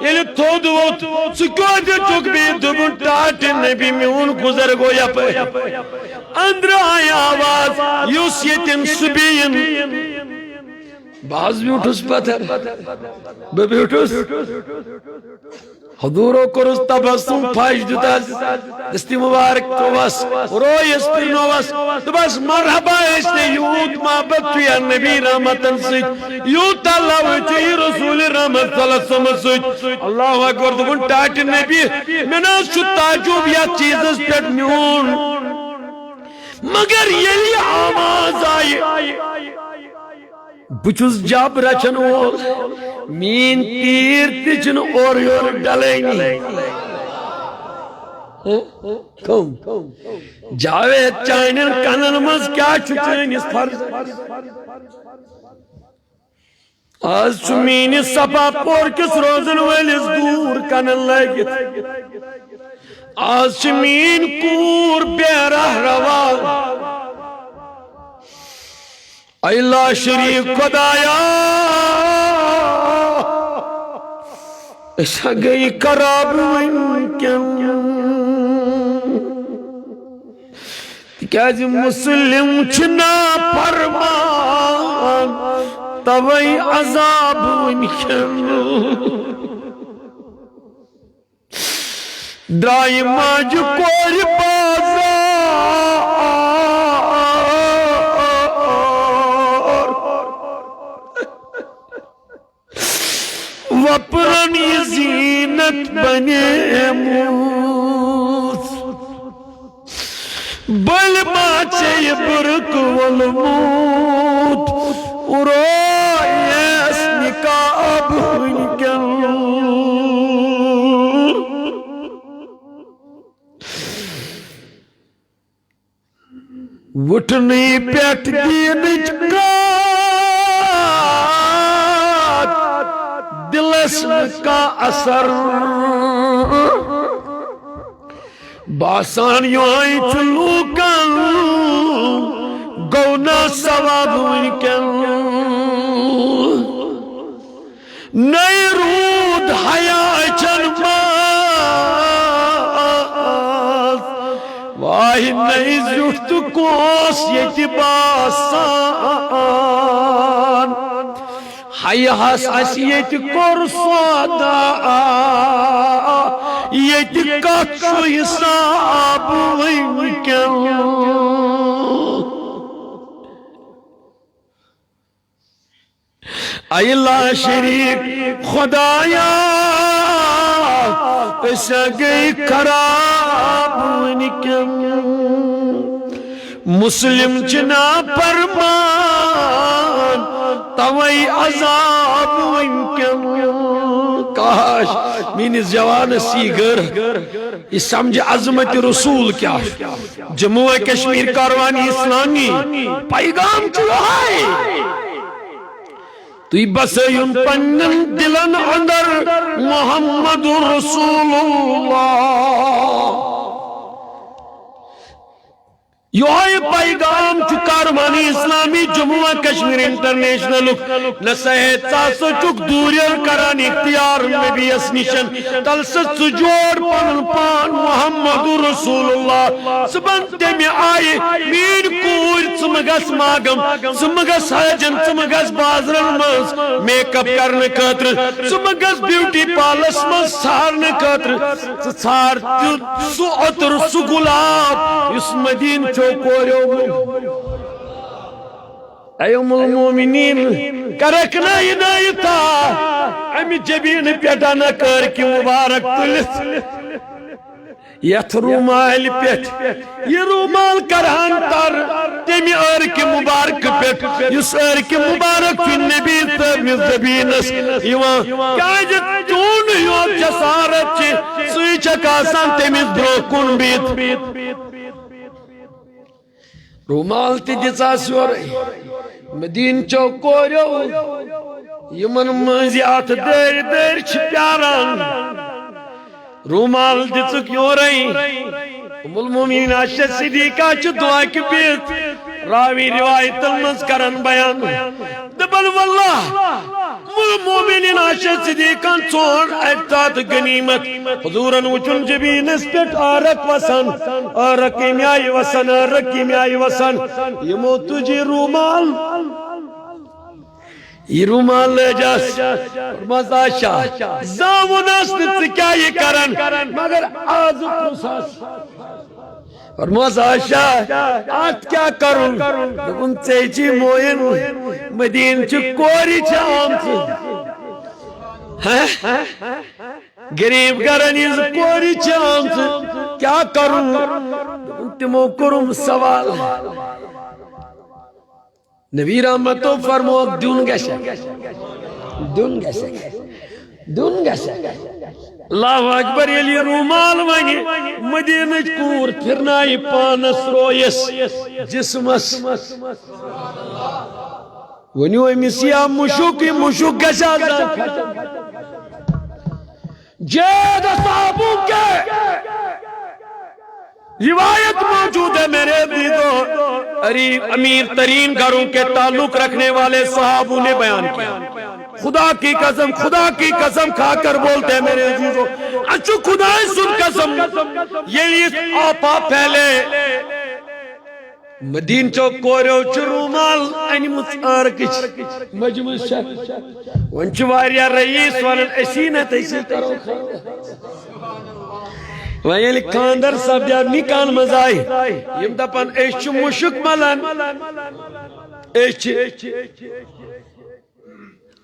یہ تھودوا سکوٹ چک بھی دبن ٹاٹ نبی میں ان گزر گویا پہ اندر آئی آواز یوسیتن سبین باز بھی اٹھس پتر بے اٹھس حضورو کرس تبسم پھش دتس دستی مبارک کوس رویس پرنوس دبس مرحبا اسنے یوت محبت تو یا نبی رحمتن سیت یوت اللہ وچی رسول رحمت صلی اللہ علیہ وسلم سیت اللہ اکبر دکن ٹاٹ نبی منا شو تعجب یا چیزس پیٹ میون مگر یلی آواز آئی بچوز جاب رچن وول مین تیر تجن اور یور ڈلینی کم جاوید چائنن کنن مز کیا چھچین اس فرض آز چمین سپا پور کس روزن ویلیس دور کنن لگت آز چمین کور بیرہ روا اللہ شریف خدایا ایسا گئی کراب ونکن تکیاز مسلم چھنا فرمان توئی عذاب ونکن درائی ماج کور بازار وپرنی زینت بنے موت بل باچے برک والموت رویس نکاب ونکن وٹنی پیٹ دینج دلس کا اثر باسان یوئی چلوکن گونا ثواب ونکن نئی رود حیاء چنماز واہی نئی زفت کوس یتی باسان حیاس اسیت کور صدا یت کچھ حساب ونکن اے اللہ شریف خدایا ایسا گئی خراب ونکن مسلم چنا فرمان توئی عذاب ونکن کاش مینس جوان سیگر یہ سمجھ عظمت رسول کیا جموں کشمیر کاروانی اسلامی پیغام چلائے تو بس یون پنن دلن اندر محمد رسول اللہ یہ پیغام چو کاروانی اسلامی جموں کشمیر انٹرنیشنل نصیحت ساسو چک دوریر کران اختیار نبی اس نشن تلست سجوڑ پن پان محمد رسول اللہ سبن تیمی آئی مین کور سمگس ماغم سمگس حجن سمگس بازرن مز میک اپ کرن خاطر سمگس بیوٹی پالس مز سارن خاطر سار سو عطر سو گلاب اس مدین اے ام المومنین کرکنا ینایتا امی جبین پیٹا نکر کی مبارک تلت یت رومال پیٹ یہ رومال کرہن تر تیمی ارک مبارک پیٹ یس ارک مبارک فی نبی تبنی زبینس یوان کاجت چون یوان جسارت چی سوی چکاسان تیمی دروکن بیت رومال تی دِژا سورُے مدین چوکوریو یمن منزی ات دٲرۍ دٲرۍ چھِ پیاران رومال دِژٕکھ یورَے ام المومنین عائشہ صدیقہ چھ دعا کی بیت راوی روایتن منز کرن بیان دبل واللہ مومنین عائشہ صدیقہ چون اعتاد غنیمت حضورن وچن جبینس پیٹ آرک وسن آرکی میائی وسن آرکی میائی وسن یمو تجی رومال یہ رومال لے جاس مزا شاہ زامناس نت کیا یہ کرن مگر آز پرساس اور مزا شاہ آت کیا کرن دکن چیچی موین مدین چو کوری چاہم چی غریب گرنیز کوری چاہم چی کیا کرن دکن تمو کرم سوال نبی رحمتو فرمو دون گشا دون گشا دون گشا اللہ اکبر یلی رومال ونی مدینج کور پھرنائی پانس رویس جسمس ونیو امس یا مشک گشا جید صحابوں کے روایت موجود ہے میرے عزیزو امیر ترین گھروں کے تعلق رکھنے والے صحابوں نے بیان کیا خدا کی قسم کھا کر بولتے ہیں میرے عزیزو اچھو خدا سن قسم یہ آپا پہلے مدین چوک کوریو چرومال اینی مصارکش مجمع شک ونچواریا رئیس والن اسینت ایسی کرو ویلی کاندر سب جا نکان مزائی یم دپن ایش مشک ملن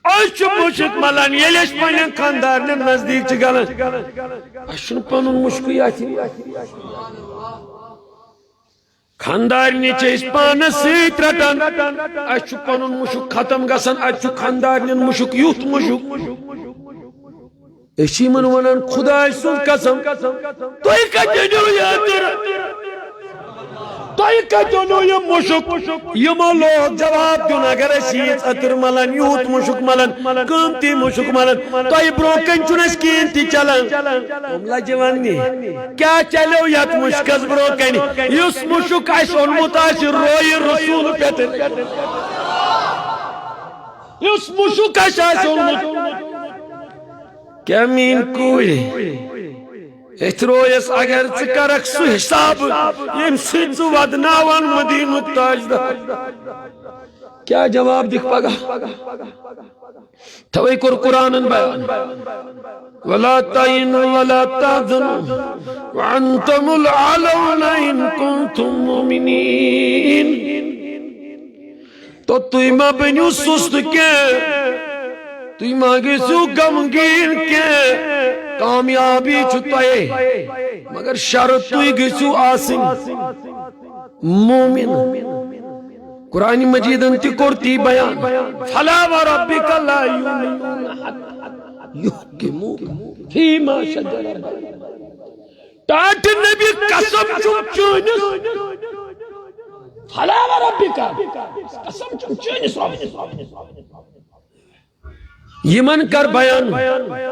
ایش مشک ملن یلیش پنین کاندر نے نزدیک چگلن اشن پنن مشکی آتی خاندار نیچے اس پانا سیت رٹن اچھو پنن مشک ختم گسن اچھو خاندار نین مشک یوت مشک اسی من ونن خدا سن قسم تو ہی کتنو یا تر تو ہی کتنو یا مشک یما لوگ جواب دون اگر اسیت اتر ملن یوت مشک ملن قیمتی مشک ملن تو ہی بروکن چونس قیمتی چلن املا جوانی کیا چلو یت مشکز بروکن یس مشک ایسون متاثر روی رسول پیتر یس مشک ایسون متاثر کیا مین کوئی اترویس اگر چکرک سو حساب یم سیزو ودناوان مدین تاجدار کیا جواب دکھ پگا توئی کر قرآن بیان ولا تَعِنُوا ولا تَحْزَنُوا وَأَنْتُمُ الْأَعْلَوْنَ إِن كُنتُم مُّؤْمِنِينَ تو تُوئی ما بنیو سست کے تُوئی ما گیسو غمگین کے کامیابی چھتائے مگر شرط تُوئی گیسو آسن مومن قرآن مجید انتی کرتی بیان فلا وربک لا یؤمنون حتی یحکموک فیما شجر ٹاٹ نبی قسم چون چونس فلا وربک قسم چون چونس یمن کر بیان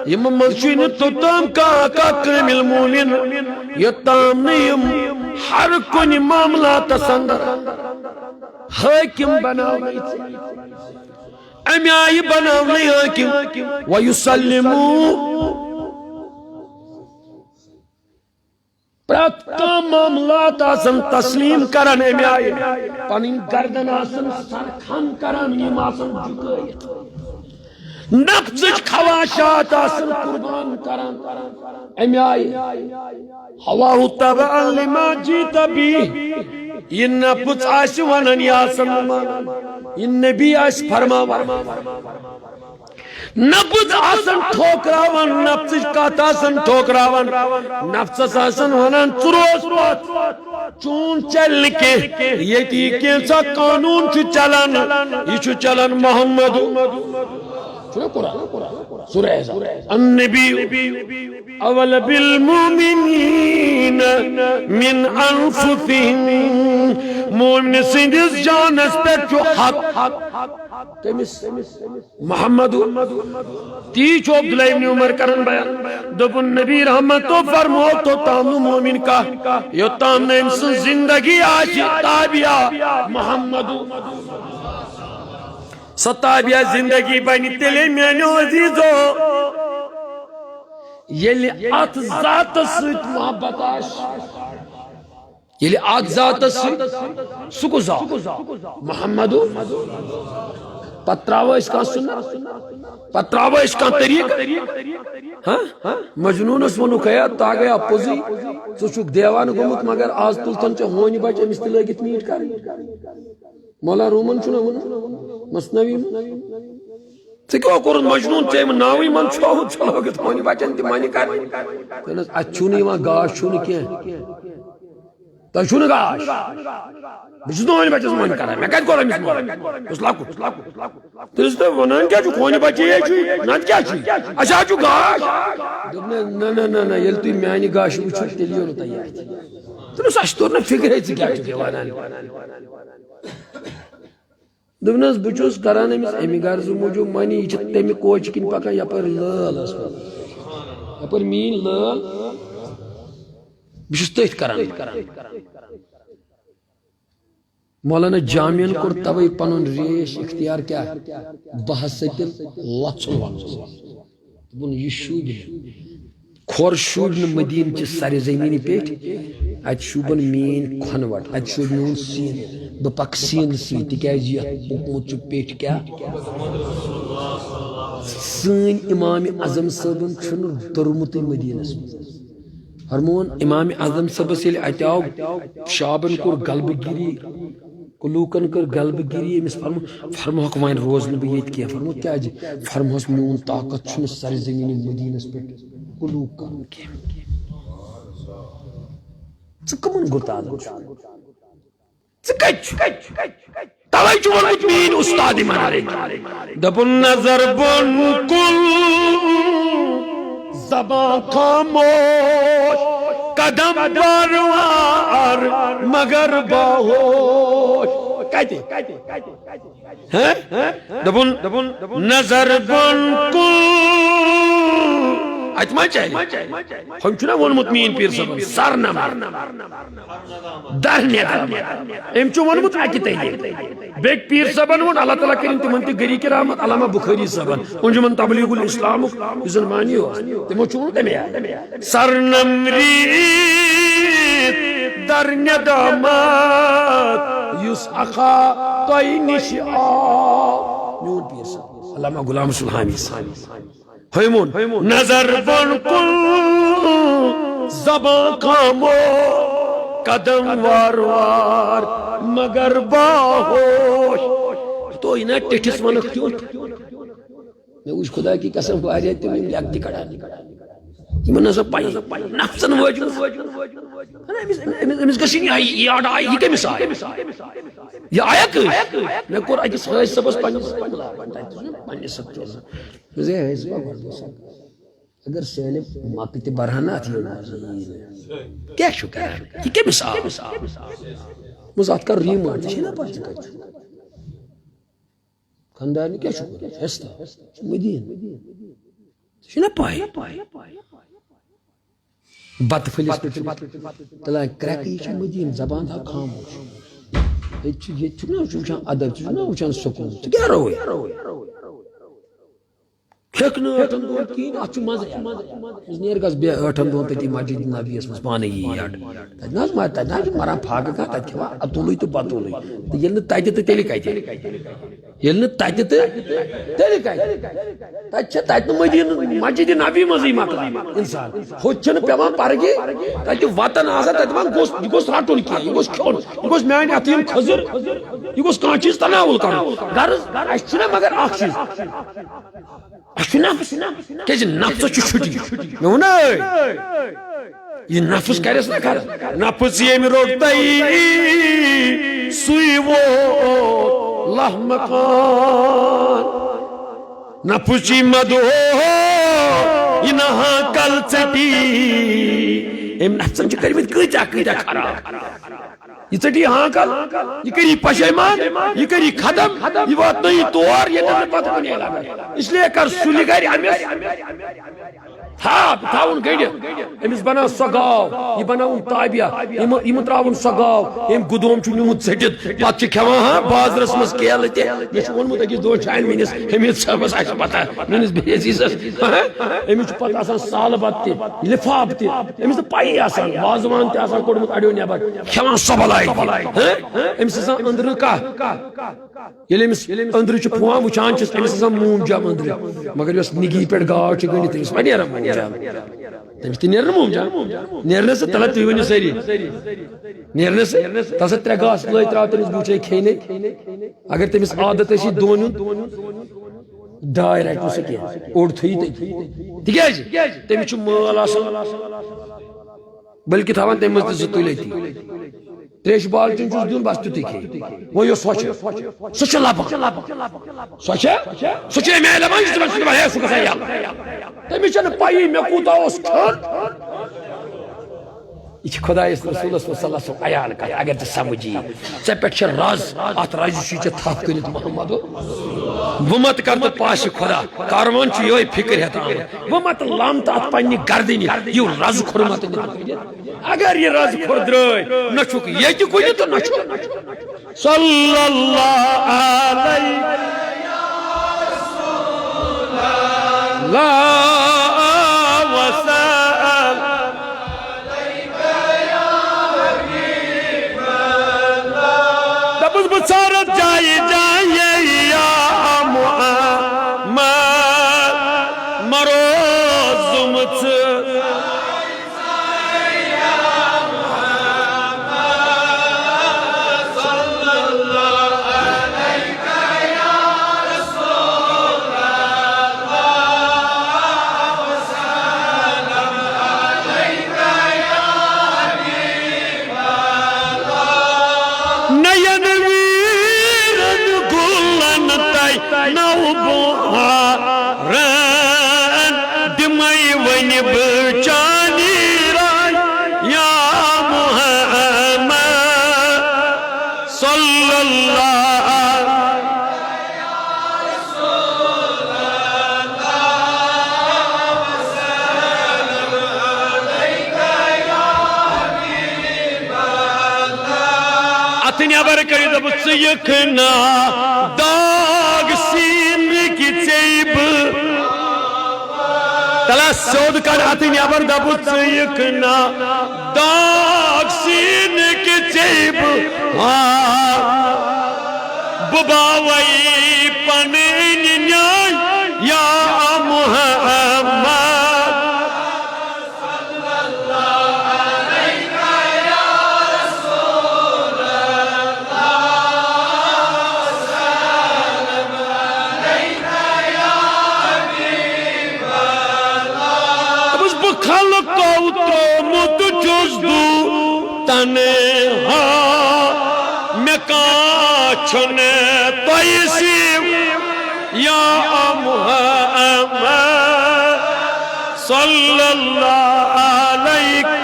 یمن منشوین تو تام کا کامل مومن یتام نیم ہر کن معاملات سندر حاکم بناوی امی آئی بناوی حاکم ویسلمو پرات معاملات آسن تسلیم کرن امی آئی پنین گردن آسن سرخان کرن یم آسن جگائیت نفس خواشات آسن قربان کرن امی آئی حواہ تبعا لما جیت بھی یہ نفس آس ونن یا سلمان یہ نبی آس فرماوان نفس آسن ٹھوکراوان نفس کات آسن ٹھوکراوان نفس آسن ونن چروس چون چل کے یہ کیسا قانون چو چلن یہ چو چلن محمد سورہ النبی اول بالمومنین من انفسهم مومن سندس جانس پر جو حق محمد تی چوب عبداللہ ابن عمر کرن بیان دبن نبی رحمتو فرمو تو تامنو مومن کا یہ تامن انسان زندگی آج تابعہ محمد ستابیہ زندگی بنی تیلے میانو عزیزو یلی آت ذات سیت محبت آش یلی آت ذات سیت سکو ذات محمدو پتراو اس کا سنت پتراو اس کا طریق ہاں مجنونس ونو کیا تا گیا پوزی ژٕ چھُکھ دیوان گوٚمُت مگر آز تُلتن ژےٚ ہونہِ بچ أمِس تہِ لٲگِتھ میٖٹھ کرٕنۍ مولا رومن چھُنہ ووٚنمُت مثنوی ژےٚ کیٛاہ کوٚرُتھ مجنون ژےٚ أمۍ ناوٕے من چھووُتھ ژٕ لٲگِتھ ہونہِ بچن تہِ منہِ کرنہِ دوٚپنس اتہِ چھُنہٕ یِوان گاش چھُنہٕ کینٛہہ تۄہہِ چھُنہٕ گاش بہٕ چھُس نہٕ ہونہِ بچس منہِ کران مےٚ کتہِ کوٚر أمِس من بہٕ چھُس لۄکُٹ تیٚلہِ چھُس تۄہہِ ونان کیٛاہ چھُکھ ہونہِ بچے چھُے نتہٕ کیٛاہ چھُے اچھا چھُ گاش دوٚپنس نہ ییٚلہِ تُہۍ میانہِ گاشہِ وٕچھِو تیٚلہِ یِیو نہٕ تۄہہِ اتھِ دوٚپنس اَسہِ توٚر نہٕ فِکرے ژٕ کیٛاہ چھُکھ یہِ ونان دوٚپنس بہٕ چھُس کران أمِس اَمہِ غرضہٕ موٗجوٗب منہِ یہِ چھِ تمہِ کوچہِ کِنۍ پکان یپٲرۍ لٲل ٲسمٕژ یپٲرۍ میٛٲنۍ لٲل بہٕ چھُس تٔتھۍ کران مولانا جامعن کوٚر توے پنُن ریش اختیار کیٛاہ بہٕ ہسا تیٚلہِ لژھُل ونس دوٚپُن یہِ شوٗبہِ کھۄر شوٗبہِ نہٕ مدیٖنہٕ چہِ سرِ زٔمیٖنہِ پیٚٹھۍ اتہِ شوٗبن میٛٲنۍ کھۄنہٕ وٹ اتہِ شوٗبہِ میون سیٖنہٕ بہٕ پکہٕ سیٖنہٕ سۭتۍ تِکیٛازِ یتھ پوٚکمُت چھُ پیٚٹھۍ کیٛاہ سٲنۍ امام اعظم صٲبن چھُنہٕ دوٚرمُتٕے مدیٖنس منٛز فرمون امام اعظم صٲبس ییٚلہِ اتہِ آو شابن کوٚر غلبہٕ گیری لوٗکن کٔر غلبہٕ گیری أمِس فرموہکھ وۄنۍ روزٕ نہٕ بہٕ ییٚتہِ کینٛہہ فرمووُکھ کیٛازِ فرموہس میون طاقت چھُنہٕ سرِ زٔمیٖنہِ مدیٖنس پٮ۪ٹھ قلوٗق کرُن کینٛہہ ژٕ کٕمن گُتالن چھُکھ ژٕ کتہِ چھُکھ توے چھُ ووٚنمُت میٛٲنۍ اُستاد اِمام دوٚپُن نظر بۄن کُن زبان خاموش قدم بروار مگر باہوش کتہِ دوٚپُن نظر بۄن کُن اتہِ ما چلہِ ہُم چھُنہ ووٚنمُت میٛٲنۍ پیٖر صٲبن سرنمر درنیدر أمۍ چھُ ووٚنمُت اکہِ طریٖقہٕ بیٚکہِ پیٖر صٲبن ووٚن اللہ تعالیٰ کٔرِنۍ تِمن تہِ گری کرامت علامہ بخاری صٲبن انجمن تبلیغ الاسلامُک یُس زن مانی اوس تِمو چھُ ووٚنمُت تمے آیہِ سرنمری درندامت یُس اخا تۄہہِ نِش آو میون پیٖر صٲب علامہ غلام رسول حامی ہیمون نظر بۄن کُن زبان خاموش قدم وار وار مگر باہوش تُہۍ نا ٹِٹھِس ونکھ تیُتھ مےٚ وٕچھ خدا کی قسم واریاہ تِم یِم لیٚکھتہِ کڑان یِمن ہسا پَیی نفژن وٲجمٕژ أمِس گژھِ یہِ آیہِ یہِ کٔمِس آیہِ یہِ آیا کٲنٛسہِ مےٚ کوٚر أکِس حٲج صٲبس پننِس اگر سٲلِم مکہٕ تہِ برہن نا اتھ کیٛاہ چھُ کران یہِ کٔمِس آو مز اتھ کر ریٖمانڈ ژےٚ چھے نا پاے ژٕ کتہِ چھُکھ خانٛدارنہِ کیٛاہ چھُ کران ہیٚستا مدیٖن ژےٚ چھے نا پاے بتہٕ پھٔلِس پٮ۪ٹھ چھُ تُلان کرٛٮ۪کہٕ یہِ چھُ مدیٖن زبان تھاو خاموش ییٚتہِ چھُکھ نا وٕچھان ادب ژٕ چھُکھ نا وٕچھان سکوٗن ژٕ کیٛاہ رووے کھیٚکھ نہٕ 8 دۄہن کِہیٖنۍ اتھ چھُ مزٕ نیرِ گژھ بیٚیہِ 8 دۄہن تٔتی مسجد نبویَس منٛز پانے یی یڈ تتہِ نہ حظ چھُ مران پھاکہٕ کانٛہہ تتہِ کھٮ۪وان اَتُلٕے تہٕ بتُلٕے تہٕ ییٚلہِ نہٕ تتہِ تہٕ تیٚلہِ کتہِ ییٚلہِ نہٕ تتہِ تہٕ تیٚلہِ کتہِ تتہِ چھِ تتہِ نہٕ مدیٖنہٕ مسجد نبوی منٛزٕے مۄکلان انسان ہُتہِ چھُنہٕ پیٚوان پرگہِ تتہِ وتن آسان تتہِ ما یہِ گوٚژھ رٹُن کینٛہہ یہِ گوٚژھ کھیوٚن یہِ گوٚژھ میانہِ اتھٕ یِم کھٔزٕر یہِ گوٚژھ کانٛہہ چیٖز تناوُل کرُن غرض اسہِ چھُنہ مگر اکھ چیٖز اسہِ چھُ نفس کیٛازِ نفسس چھُ چھُٹی مےٚ ووٚن یہِ نفس کرٮ۪س نا خراب نفس ییٚمہِ روٚٹے سُے ووت لہ مکان نفس یہِ مدو یہِ نہا کل ژٔٹی أمۍ نفسن چھِ کٔرمٕتۍ کۭتیاہ خراب یہ ژٹی ہانکل یہ کری پشیمان یہ کری ختم یہ واتنٲیی تور ییٚتٮ۪ن نہٕ پتہٕ کُنے لگان اس لیے کر سُلہِ گرِ أمِس تھاون گڑ امس بنا سو گاو یہ بناون تابیہ یم تراون سو گاو یم گدوم چھ نمت ژٹت پتہ چھ کھوان ہاں بازرس مز کیل تہ مے چھ وونمت أکِس دۄہس چھِ میٲنِس حمید صٲبس آسہِ پتہ میٲنِس عزیزس أمِس چھُ پتہٕ آسان سال بت تہ لفاف تہ أمِس نہٕ پایی آسان وازوان تہ آسان کوٚڑمُت اڑیو نیبر کھوان سۄ بلاے أمِس آسان أنٛدرٕ کاہ ییٚلہِ أمِس أنٛدرٕ چھُ پھوان وٕچھان چھِس أمِس آسان مومجام أنٛدرٕ مگر یۄس نِگی پٮ۪ٹھ گاو چھِ گٔنڈِتھ تٔمِس ما نیران مومجام تٔمِس تہِ نیران مومجام نیرنس تلہ تُہۍ ؤنِو سٲری نیرنس تس ترٛےٚ گاسہٕ لٲے ترٛاو تٔمِس بوٗچھے کھیٚنہِ اگر تٔمِس عادت ٲسی دۄن ہُنٛد ڈاے رٹہِ نہٕ سُہ کینٛہہ اوٚڑ تھٲیی تٔتی تِکیٛازِ تٔمِس چھُ مٲل آسان بلکہِ تھاوان تمہِ منٛز تہِ زٕ تُلۍ أتی تریشہِ بالٹیٖن چھُس دیُن بس تیُتُے کھیٚیہِ وۄنۍ یۄس سۄ چھِ سۄ چھِ لبان سۄ چھِ امہِ آیہِ لبان یہِ چھِ دپان سُہ ہے سُہ گژھان یلہٕ تٔمِس چھنہٕ پایی مےٚ کوٗتاہ اوس کھیوٚن یہ چھ خدایس رسولس صلی اللہ علیہ وسلم عیان کتھ اگر ژٕ سمجھی ژےٚ پٮ۪ٹھ چھِ رز اتھ رزِ چھُے ژےٚ تھپھ کٔرِتھ محمد بہٕ مت کر تہٕ پاشہِ خۄدا کاروان چھُ یِہوے فکر ہٮ۪تھ آمُت بہٕ مت لم تہٕ اتھ پننہِ گردنہِ یہِ رز کھوٚرمت اگر یہ رز کھوٚر درٛٲے نہ چھُکھ ییٚتہِ کُنہِ تہٕ نہ چھُکھ صلی اللہ علیہ بسارت جائے جائے یا محمد مروزمت صلی اللہ علیہ یا رسول اللہ وسلم علیہ یا حبیب اللہ نین نو بہارن دمائی ون بچانی رائے یا محمد صلی اللہ یا رسول اللہ وسلم علیہ یا حبیب اللہ اتنی ابر کری دب سیکھنا تلا سود کر آتی نیابر دبو چیکنا داغ سین کی چیب بباوی پنین نیای یا محمد صلی اللہ علیہ یا رسول اللہ وسلم علیہ یا حبیب خلق کو ترومت جزدو تنہا میں کاچھنے تیسیم یا محمد صلی اللہ علیہ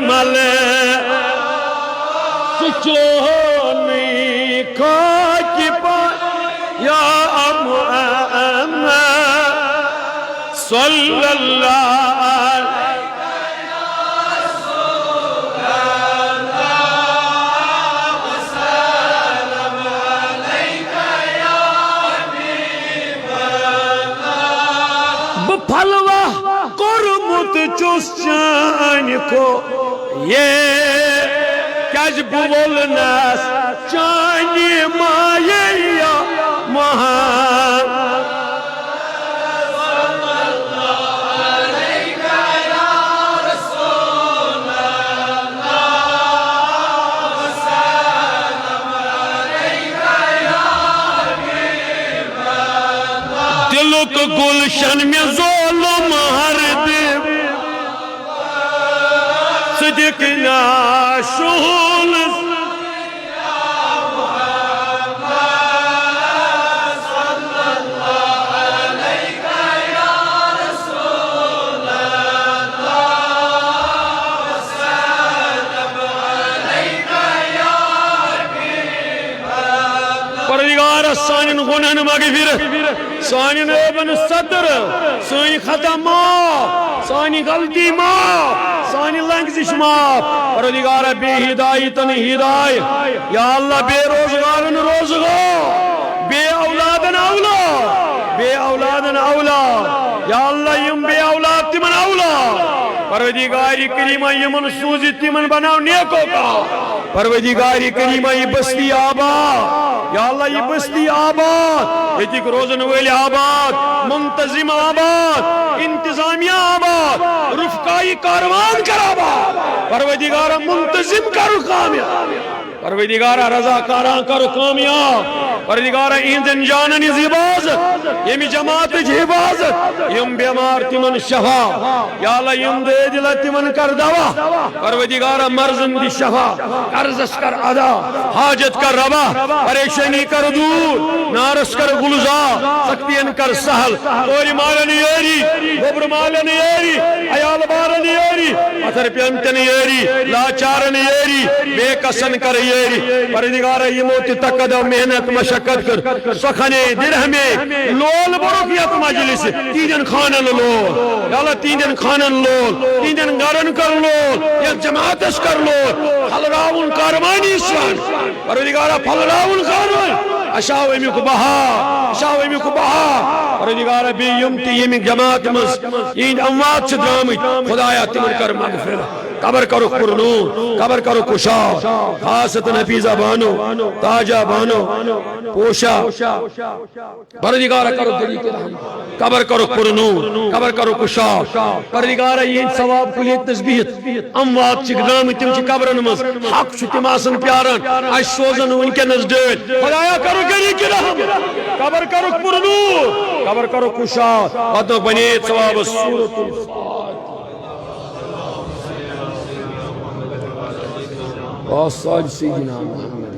ملے سچونی خاکی پا یا محمد صلی اللہ علیہ یا رسول اللہ وسلم علیہ یا حبیب اللہ بپھلوہ کرمت چوس چانی کو یہ کیاج بولناس چانی مائے یا محمد صلی اللہ علیہ یا رسول اللہ وسلم علیہ یا حبیب اللہ دلوں کو گلشن میں ظلم ہر دن صدقنا شہول یا محمد صلی اللہ علیہ یا رسول منگن مغفرت سانی عیبن ستر سانی خطا معاف سانی غلطی معاف سانی لنگزش معاف پروردگار بے ہدایتن ہدایت یا اللہ بے روزگارن روزگار بے اولادن اولاد بے اولادن اولاد یا اللہ یم بے اولاد تمن اولاد پروردگار کریمہ یمن سوزی تمن بناو نیکو کا پروردگار کریمہ یہ بستی آباد یا اللہ یہ بستی آباد یتک روزن ویل آباد منتظم آباد انتظامیہ آباد رفقائی کاروان کر آباد پروردگار منتظم کرو کامیاب پروردگار رضا کاران کرو کامیاب پروردگار ایندن جانن حفاظت یمی جماعت حفاظت یم بیمار تمن شفا یا اللہ یم دے دل تمن کر دوا پروردگار مرزن دی شفا قرضس کر ادا حاجت کر روا پریشانی کر دور نارس کر گلزار سختین کر سہل توری مالن یری گبر مالن یری عیال بارن یری پتھر پیانتن یری لاچارن یری بے کسن کر یری پروردگار یموت تقد محنت مشقت کر سخنے درہمے لول برکیت مجلس تیدن خانن لول یا اللہ تیدن خانن لول تیدن گرن کر لول یا جماعتش کر لول حلراون کاروانی اسوان پروردگارہ پھلراون کاروانی اشاو امی کو بہا اشاو امی کو بہا پروردگارہ بی یمتی یمی جماعت مز این اموات سے درامت خدایا تمن کر مغفرت قبر کرو پرنور قبر کرو کشا خاصت نفیزہ بانو تاجہ بانو پوشا پروردگارہ کرو دلی کے رحم قبر کرو پرنور قبر کرو کشا پروردگارہ یہ ثواب کلی تسبیحت اموات چک درامت تم چی قبرن مز حق چو تم آسن پیاران اش سوزن ان کے نزدیت خدایا کرو گلی کے رحم قبر کرو پرنور قبر کرو کشا وطن بنیت ثواب سورت الفاتح وصل سيدنا محمد